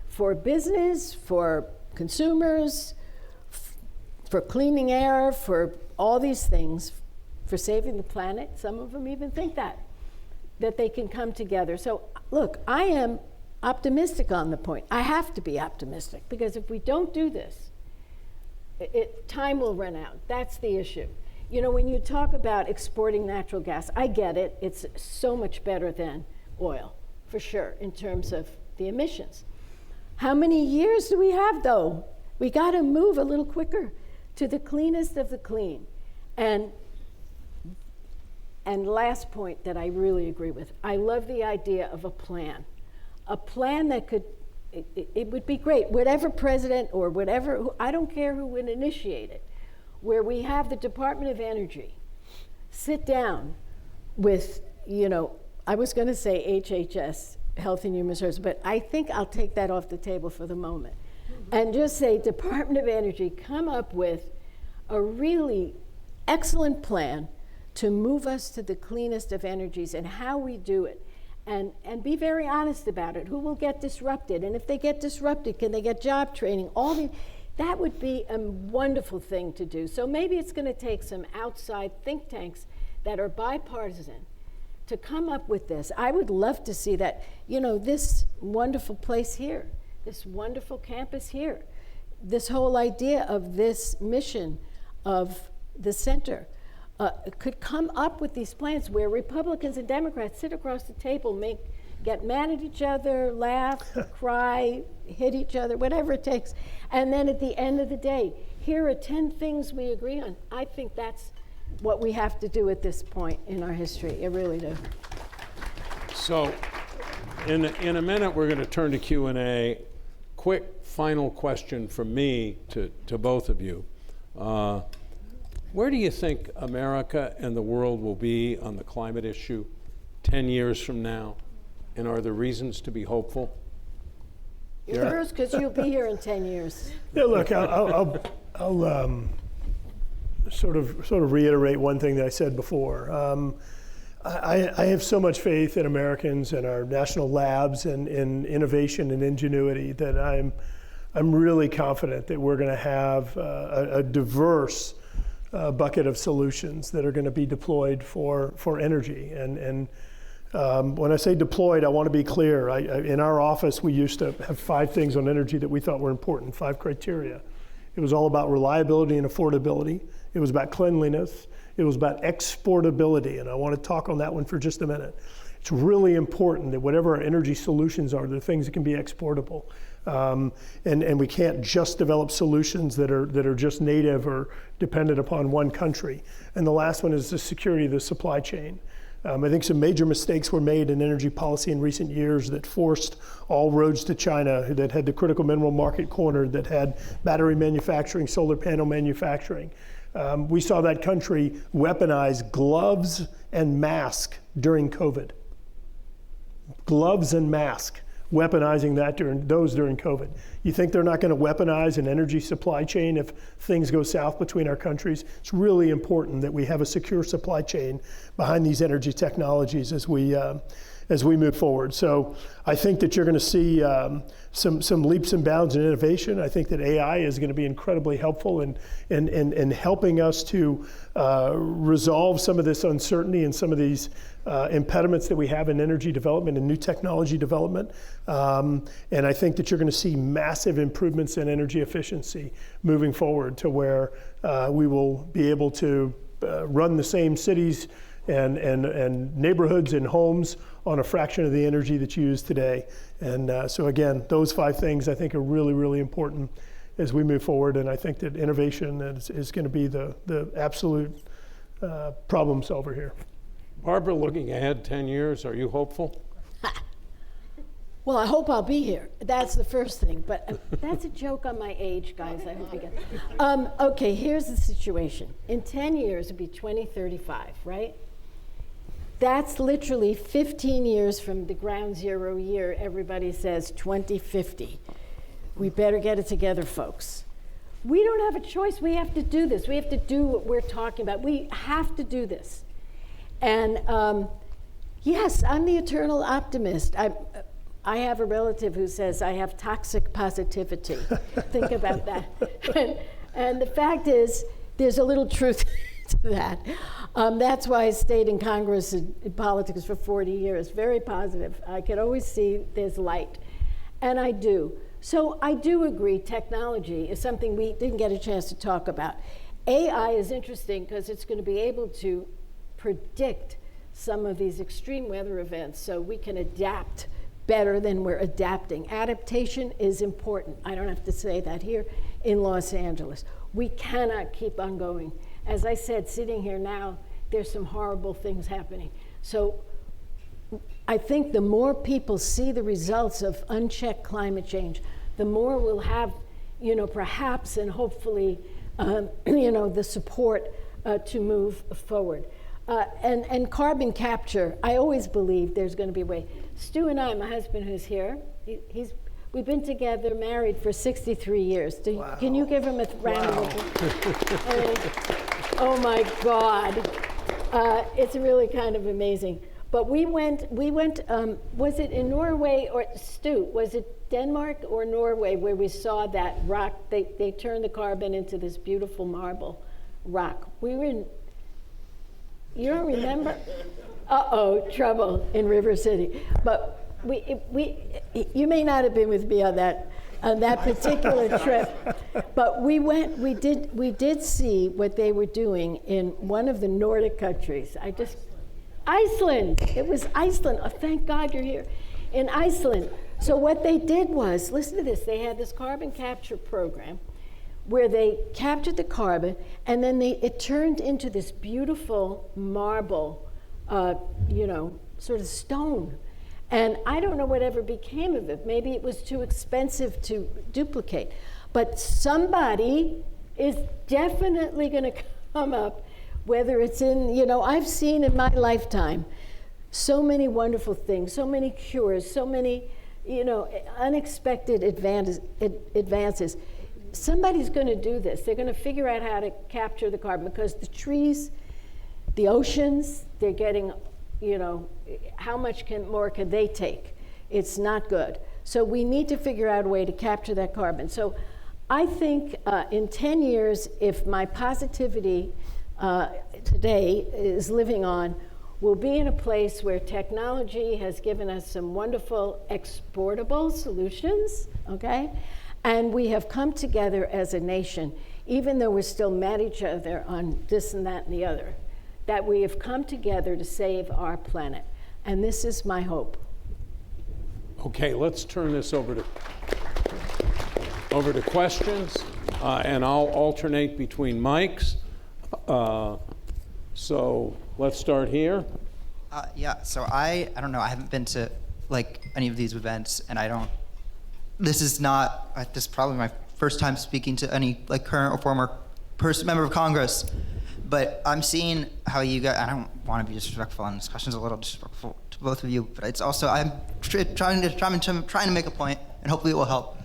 For business, for consumers, for cleaning air, for all these things, for saving the planet. Some of them even think that they can come together. So look, I am optimistic on the point. I have to be optimistic because if we don't do this, time will run out. That's the issue. You know, when you talk about exporting natural gas, I get it. It's so much better than oil, for sure, in terms of the emissions. How many years do we have, though? We got to move a little quicker to the cleanest of the clean. And last point that I really agree with, I love the idea of a plan that could, it would be great, whatever president or whatever, I don't care who would initiate it, where we have the Department of Energy sit down with, you know, I was going to say HHS, Health and Human Services, but I think I'll take that off the table for the moment. And just say, Department of Energy, come up with a really excellent plan to move us to the cleanest of energies and how we do it. And be very honest about it. Who will get disrupted? And if they get disrupted, can they get job training? That would be a wonderful thing to do. So maybe it's going to take some outside think tanks that are bipartisan to come up with this. I would love to see that, you know, this wonderful place here, this wonderful campus here, this whole idea of this mission of the center could come up with these plans where Republicans and Democrats sit across the table, get mad at each other, laugh, cry, hit each other, whatever it takes. And then at the end of the day, here are 10 things we agree on. I think that's what we have to do at this point in our history. I really do. So in a minute, we're going to turn to Q&A. Quick final question from me to both of you. Where do you think America and the world will be on the climate issue 10 years from now? And are there reasons to be hopeful? You're first, because you'll be here in 10 years. Yeah, look, I'll sort of reiterate one thing that I said before. I have so much faith in Americans and our national labs and in innovation and ingenuity that I'm I'm really confident that we're going to have a diverse bucket of solutions that are going to be deployed for energy. And when I say deployed, I want to be clear. In our office, we used to have 5 things on energy that we thought were important, 5 criteria. It was all about reliability and affordability. It was about cleanliness. It was about exportability, and I want to talk on that one for just a minute. It's really important that whatever our energy solutions are, they're things that can be exportable. And we can't just develop solutions that are just native or dependent upon one country. And the last one is the security of the supply chain. I think some major mistakes were made in energy policy in recent years that forced all roads to China, that had the critical mineral market cornered, that had battery manufacturing, solar panel manufacturing. We saw that country weaponize gloves and masks during COVID. Gloves and masks, weaponizing that during COVID. You think they're not going to weaponize an energy supply chain if things go south between our countries? It's really important that we have a secure supply chain behind these energy technologies as we move forward. So I think that you're going to see some leaps and bounds in innovation. I think that AI is going to be incredibly helpful in helping us to resolve some of this uncertainty and some of these impediments that we have in energy development and new technology development. And I think that you're going to see massive improvements in energy efficiency moving forward to where we will be able to run the same cities and neighborhoods and homes on a fraction of the energy that's used today. And so again, those 5 things I think are really, really important as we move forward. And I think that innovation is going to be the absolute problem solver here. Barbara, looking ahead 10 years, are you hopeful? Well, I hope I'll be here. That's the first thing. But that's a joke on my age, guys. I hope you get. Okay, here's the situation. In 10 years, it'll be 2035, right? That's literally 15 years from the ground zero year. Everybody says 2050. We better get it together, folks. We don't have a choice. We have to do this. We have to do what we're talking about. We have to do this. And yes, I'm the eternal optimist. I have a relative who says I have toxic positivity. Think about that. And the fact is, there's a little truth to that. That's why I stayed in Congress in politics for 40 years. Very positive. I could always see there's light. And I do. So I do agree technology is something we didn't get a chance to talk about. AI is interesting because it's going to be able to predict some of these extreme weather events so we can adapt better than we're adapting. Adaptation is important. I don't have to say that here in Los Angeles. We cannot keep on going. As I said, sitting here now, there's some horrible things happening. So I think the more people see the results of unchecked climate change, the more we'll have, perhaps and hopefully, the support to move forward. And carbon capture, I always believe there's going to be a way. Stu and I, my husband who's here, we've been together, married for 63 years. Wow. Can you give him a round of applause? Oh my God. It's really kind of amazing. But we went, was it in Norway or, Stu, was it Denmark or Norway where we saw that rock, they turned the carbon into this beautiful marble rock. We were in, you don't remember? Uh-oh, trouble in River City. But you may not have been with me on that particular trip, but we did see what they were doing in one of the Nordic countries. Iceland. It was Iceland. Oh, thank God you're here. In Iceland. So what they did was, listen to this, they had this carbon capture program where they captured the carbon and then it turned into this beautiful marble, sort of stone. And I don't know whatever became of it. Maybe it was too expensive to duplicate. But somebody is definitely going to come up, whether it's in, I've seen in my lifetime so many wonderful things, so many cures, so many, unexpected advances. Somebody's going to do this. They're going to figure out how to capture the carbon because the trees, the oceans, they're getting, how much more can they take? It's not good. So we need to figure out a way to capture that carbon. So I think in 10 years, if my positivity today is living on, we'll be in a place where technology has given us some wonderful exportable solutions, okay? And we have come together as a nation, even though we're still mad at each other on this and that and the other, that we have come together to save our planet. And this is my hope. Okay, let's turn this over to questions, and I'll alternate between mics. So let's start here. Yeah, so I don't know, I haven't been to like any of these events, and this is probably my first time speaking to any like current or former member of Congress, but I'm seeing how you guys, I don't want to be disrespectful, and this question's a little disrespectful to both of you, but it's also, I'm trying to make a point, and hopefully it will help.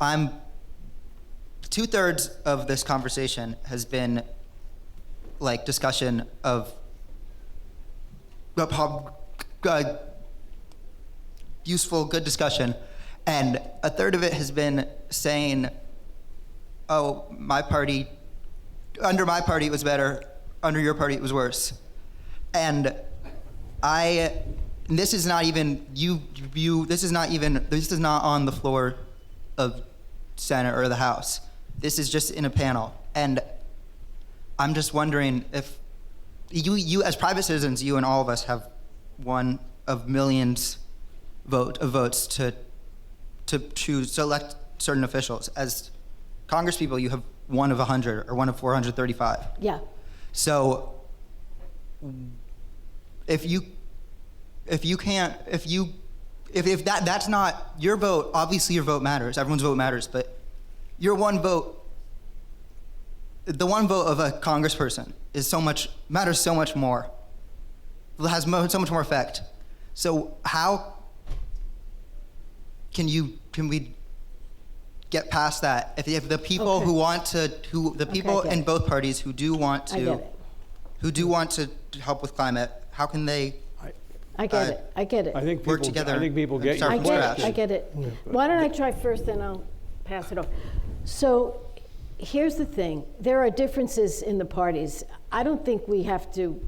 I'm 2/3 of this conversation has been like discussion of useful, good discussion, and 1/3 of it has been saying, oh, under my party it was better, under your party it was worse. And this is not even, this is not on the floor of Senate or the House. This is just in a panel. And I'm just wondering if you as private citizens, you and all of us have one of millions of votes to elect certain officials. As Congress people, you have one of 100 or one of 435. Yeah. So if that's not your vote, obviously your vote matters, everyone's vote matters, but your one vote, the one vote of a congressperson matters so much more. It has so much more effect. So how can we get past that? If the people in both parties who do want to help with climate, how can they? I get it. I think work together. I think people get your I question. I get it. Why don't I try first, then I'll pass it off. So here's the thing. There are differences in the parties. I don't think we have to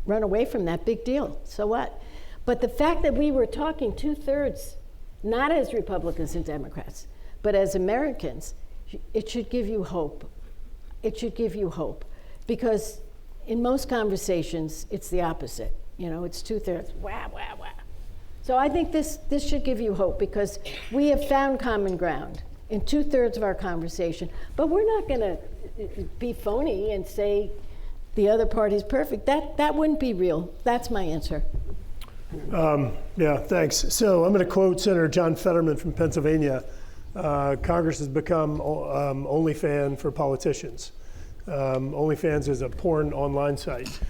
run away from that. Big deal. So what? But the fact that we were talking 2/3, not as Republicans and Democrats, but as Americans, it should give you hope. It should give you hope. Because in most conversations, it's the opposite. It's 2/3, wah, wah, wah. So I think this should give you hope, because we have found common ground in 2/3 of our conversation. But we're not going to be phony and say the other party's perfect. That wouldn't be real. That's my answer. Yeah, thanks. So I'm going to quote Senator John Fetterman from Pennsylvania. Congress has become OnlyFans for politicians. OnlyFans is a porn online site.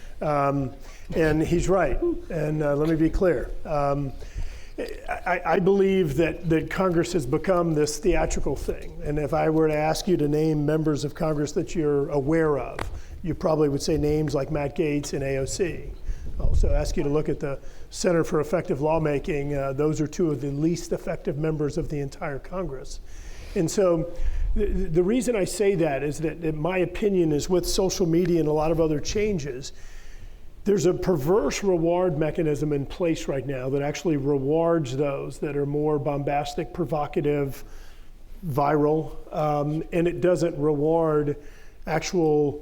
And he's right. And let me be clear. I believe that Congress has become this theatrical thing. And if I were to ask you to name members of Congress that you're aware of, you probably would say names like Matt Gaetz and AOC. I'll also ask you to look at the Center for Effective Lawmaking. Those are two of the least effective members of the entire Congress. And so the reason I say that is that in my opinion is with social media and a lot of other changes, there's a perverse reward mechanism in place right now that actually rewards those that are more bombastic, provocative, viral, and it doesn't reward actual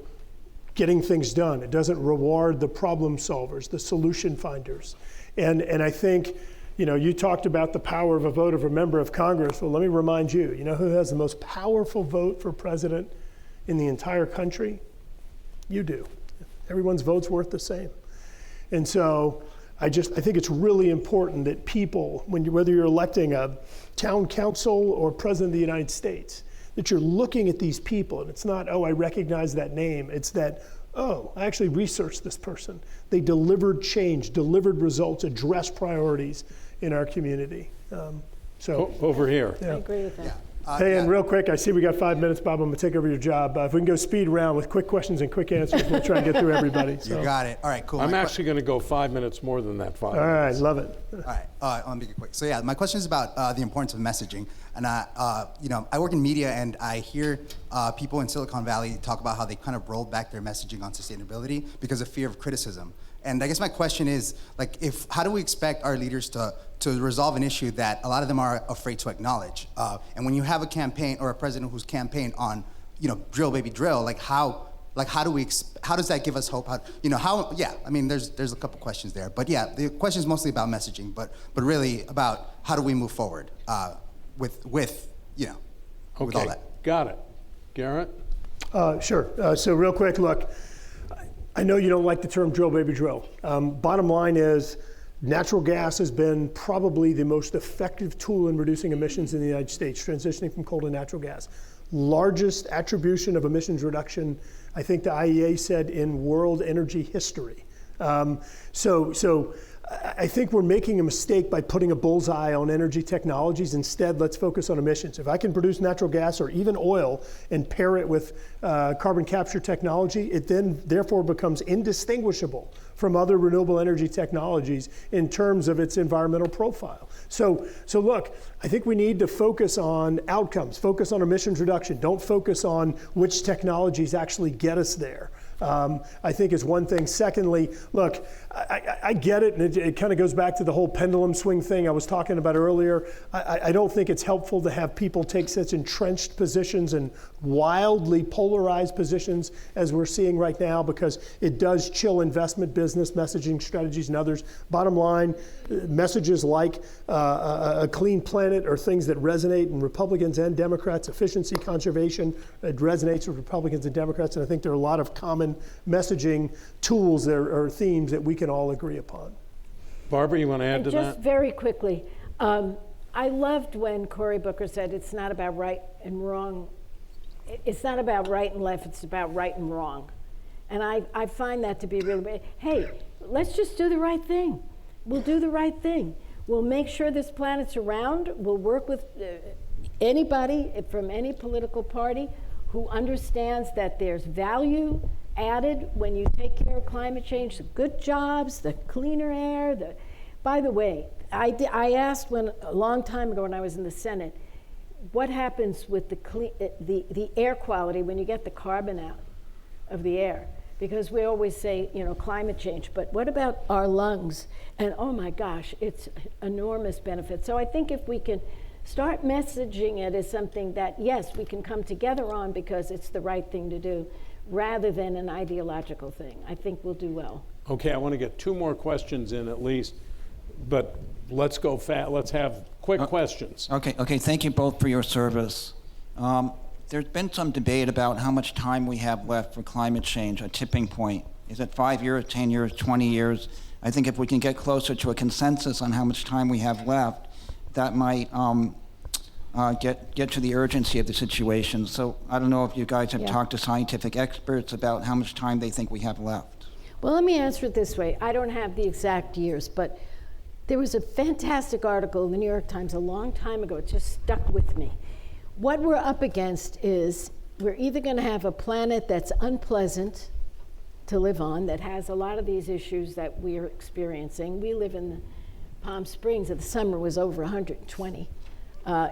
getting things done. It doesn't reward the problem solvers, the solution finders. And I think, you talked about the power of a vote of a member of Congress. Well, let me remind you, who has the most powerful vote for president in the entire country? You do. Everyone's vote's worth the same. And so I think it's really important that people, whether you're electing a town council or president of the United States, that you're looking at these people, and it's not, oh, I recognize that name. It's that, oh, I actually researched this person. They delivered change, delivered results, addressed priorities in our community. Over here. I agree with that. Yeah. Hey, yeah. and real quick, I see we got 5 minutes, Bob. I'm going to take over your job. If we can go speed round with quick questions and quick answers, we'll try and get through everybody. You got it. All right, cool. I'm actually going to go 5 minutes more than that. All right, love it. All right, I'll make it quick. So yeah, my question is about the importance of messaging. And I work in media, and I hear people in Silicon Valley talk about how they kind of rolled back their messaging on sustainability because of fear of criticism. And I guess my question is, like, how do we expect our leaders to resolve an issue that a lot of them are afraid to acknowledge? And when you have a campaign or a president who's campaigned on, drill baby drill, how does that give us hope? There's a couple questions there, but yeah, the question is mostly about messaging, but really about how do we move forward with all that. Got it. Garrett? Sure. So real quick, look, I know you don't like the term drill, baby, drill. Bottom line is natural gas has been probably the most effective tool in reducing emissions in the United States, transitioning from coal to natural gas. Largest attribution of emissions reduction, I think the IEA said, in world energy history. So I think we're making a mistake by putting a bullseye on energy technologies. Instead, let's focus on emissions. If I can produce natural gas or even oil and pair it with carbon capture technology, it then therefore becomes indistinguishable from other renewable energy technologies in terms of its environmental profile. So look, I think we need to focus on outcomes, focus on emissions reduction. Don't focus on which technologies actually get us there. I think is one thing. Secondly, look, I get it, and it kind of goes back to the whole pendulum swing thing I was talking about earlier. I don't think it's helpful to have people take such entrenched positions and wildly polarized positions as we're seeing right now, because it does chill investment business, messaging strategies, and others. Bottom line, messages like a clean planet are things that resonate in Republicans and Democrats. Efficiency, conservation, it resonates with Republicans and Democrats, and I think there are a lot of common messaging tools or themes that we can all agree upon. Barbara, you want to add to that? Just very quickly, I loved when Cory Booker said it's not about right and wrong. It's not about right and left, it's about right and wrong. And I find that to be really, hey, let's just do the right thing. We'll do the right thing. We'll make sure this planet's around. We'll work with anybody from any political party who understands that there's value added when you take care of climate change, the good jobs, the cleaner air. By the way, I asked a long time ago when I was in the Senate, what happens with the air quality when you get the carbon out of the air? Because we always say, climate change, but what about our lungs? And oh my gosh, it's enormous benefit. So I think if we can start messaging it as something that, yes, we can come together on because it's the right thing to do, rather than an ideological thing, I think we'll do well. Okay, I want to get 2 more questions in at least, but let's go fast. Let's have quick questions. Okay, thank you both for your service. There's been some debate about how much time we have left for climate change, a tipping point. Is it 5 years, 10 years, 20 years? I think if we can get closer to a consensus on how much time we have left, that might get to the urgency of the situation. So I don't know if you guys have talked to scientific experts about how much time they think we have left. Well, let me answer it this way. I don't have the exact years, but there was a fantastic article in the New York Times a long time ago. It just stuck with me. What we're up against is we're either going to have a planet that's unpleasant to live on, that has a lot of these issues that we're experiencing. We live in Palm Springs, and the summer was over 120. Or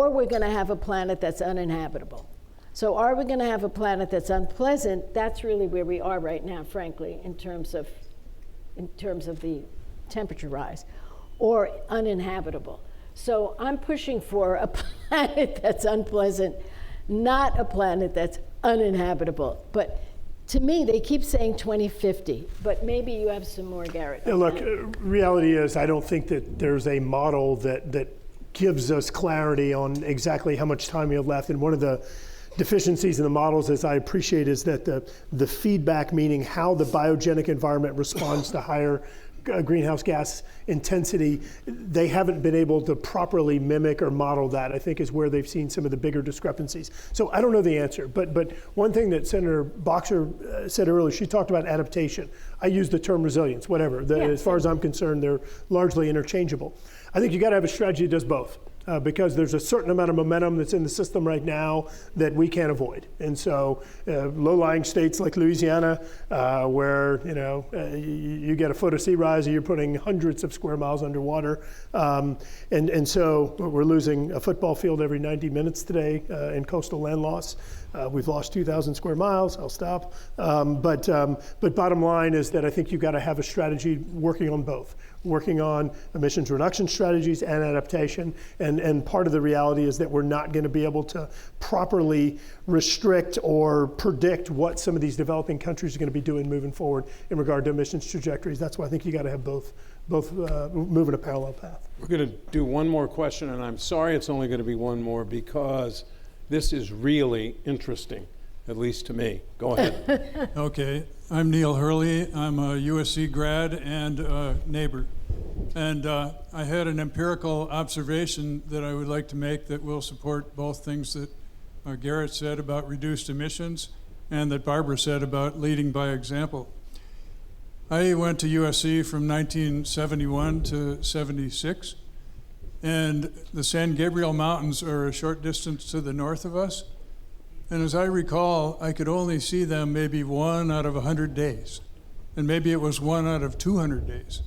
we're going to have a planet that's uninhabitable. So are we going to have a planet that's unpleasant? That's really where we are right now, frankly, in terms of the temperature rise, or uninhabitable. So I'm pushing for a planet that's unpleasant, not a planet that's uninhabitable. But to me, they keep saying 2050, but maybe you have some more, Garrett. Yeah, look, reality is I don't think that there's a model that gives us clarity on exactly how much time we have left. And one of the deficiencies in the models, as I appreciate, is that the feedback, meaning how the biogenic environment responds to higher greenhouse gas intensity, they haven't been able to properly mimic or model that, I think, is where they've seen some of the bigger discrepancies. So I don't know the answer, but one thing that Senator Boxer said earlier, she talked about adaptation. I use the term resilience, whatever. As far as I'm concerned, they're largely interchangeable. I think you got to have a strategy that does both. because there's a certain amount of momentum that's in the system right now that we can't avoid. And so low-lying states like Louisiana, where you get a foot of sea rise and you're putting hundreds of square miles underwater. And so we're losing a football field every 90 minutes today in coastal land loss. We've lost 2,000 square miles. I'll stop. But bottom line is that I think you've got to have a strategy working on both, working on emissions reduction strategies and adaptation. And part of the reality is that we're not going to be able to properly restrict or predict what some of these developing countries are going to be doing moving forward in regard to emissions trajectories. That's why I think you got to have both move in a parallel path. We're going to do one more question, and I'm sorry it's only going to be one more because this is really interesting, at least to me. Go ahead. Okay, I'm Neil Hurley. I'm a USC grad and a neighbor. And I had an empirical observation that I would like to make that will support both things that Garret said about reduced emissions and that Barbara said about leading by example. I went to USC from 1971 to 76. And the San Gabriel Mountains are a short distance to the north of us. And as I recall, I could only see them maybe 1 out of 100 days. And maybe it was 1 out of 200 days.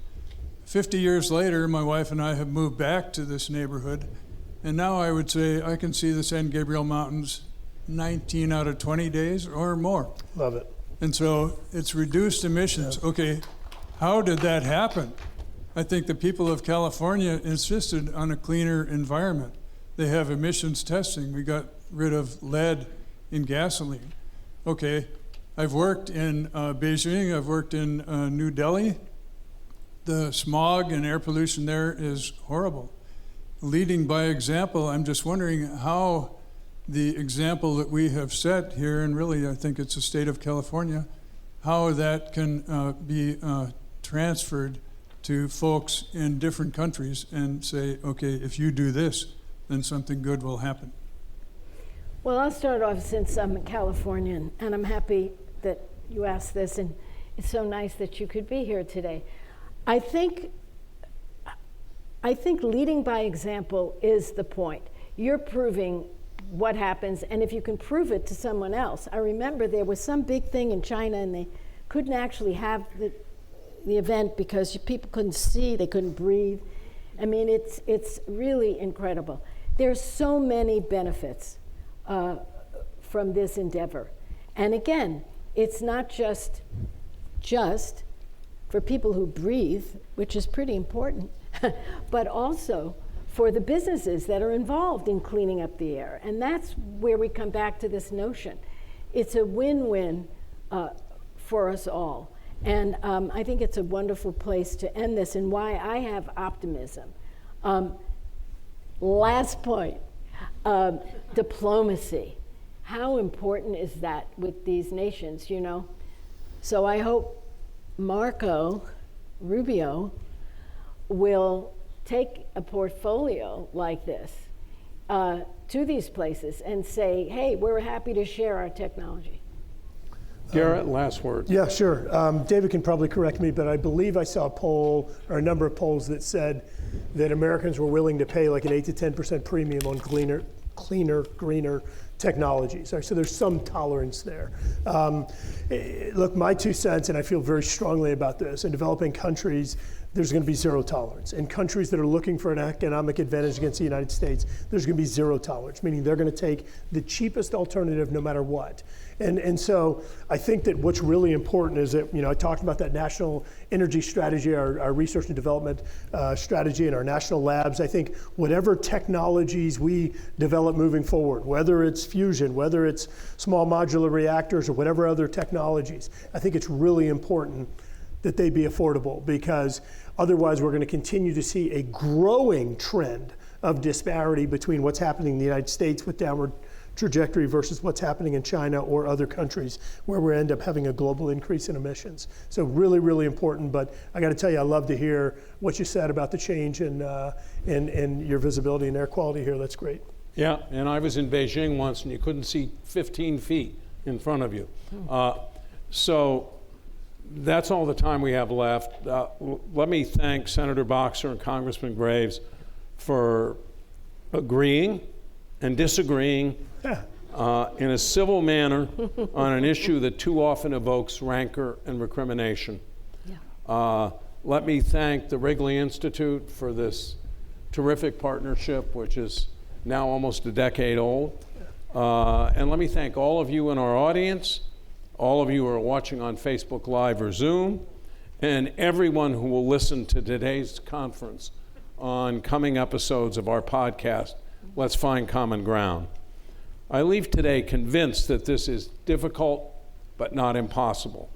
50 years later, my wife and I have moved back to this neighborhood. And now I would say I can see the San Gabriel Mountains 19 out of 20 days or more. Love it. And so it's reduced emissions. Yeah. Okay, how did that happen? I think the people of California insisted on a cleaner environment. They have emissions testing. We got rid of lead in gasoline. Okay, I've worked in Beijing, I've worked in New Delhi. The smog and air pollution there is horrible. Leading by example, I'm just wondering how the example that we have set here, and really I think it's the state of California, how that can be transferred to folks in different countries and say, okay, if you do this, then something good will happen. Well, I'll start off since I'm a Californian, and I'm happy that you asked this, and it's so nice that you could be here today. I think leading by example is the point. You're proving what happens, and if you can prove it to someone else. I remember there was some big thing in China, and they couldn't actually have the event because people couldn't see, they couldn't breathe. I mean, it's really incredible. There's so many benefits from this endeavor. And again, it's not just for people who breathe, which is pretty important, but also for the businesses that are involved in cleaning up the air. And that's where we come back to this notion. It's a win-win for us all. And I think it's a wonderful place to end this and why I have optimism. Last point, diplomacy. How important is that with these nations, you know? So I hope Marco Rubio will take a portfolio like this to these places and say, hey, we're happy to share our technology. Garret, last word. Yeah, sure. David can probably correct me, but I believe I saw a poll or a number of polls that said that Americans were willing to pay like an 8 to 10% premium on cleaner, greener technologies. So there's some tolerance there. Look, my 2 cents, and I feel very strongly about this, in developing countries, there's going to be zero tolerance. In countries that are looking for an economic advantage against the United States, there's going to be zero tolerance, meaning they're going to take the cheapest alternative no matter what. And so I think that what's really important is that, I talked about that national energy strategy, our research and development strategy and our national labs. I think whatever technologies we develop moving forward, whether it's fusion, whether it's small modular reactors or whatever other technologies, I think it's really important that they be affordable, because otherwise we're going to continue to see a growing trend of disparity between what's happening in the United States with downward trajectory versus what's happening in China or other countries where we end up having a global increase in emissions. So really, really important. But I got to tell you, I love to hear what you said about the change in your visibility and air quality here. That's great. Yeah, and I was in Beijing once, and you couldn't see 15 feet in front of you. So that's all the time we have left. Let me thank Senator Boxer and Congressman Graves for agreeing and disagreeing in a civil manner on an issue that too often evokes rancor and recrimination. Let me thank the Wrigley Institute for this terrific partnership, which is now almost a decade old. And let me thank all of you in our audience, all of you who are watching on Facebook Live or Zoom, and everyone who will listen to today's conference on coming episodes of our podcast, Let's Find Common Ground. I leave today convinced that this is difficult but not impossible.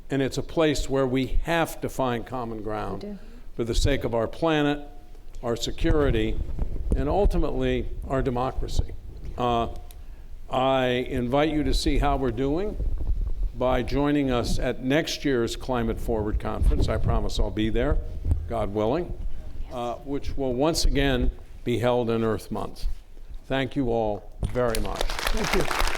And it's a place where we have to find common ground for the sake of our planet, our security, and ultimately our democracy. I invite you to see how we're doing by joining us at next year's Climate Forward Conference. I promise I'll be there, God willing, which will once again be held in Earth Month. Thank you all very much. Thank you.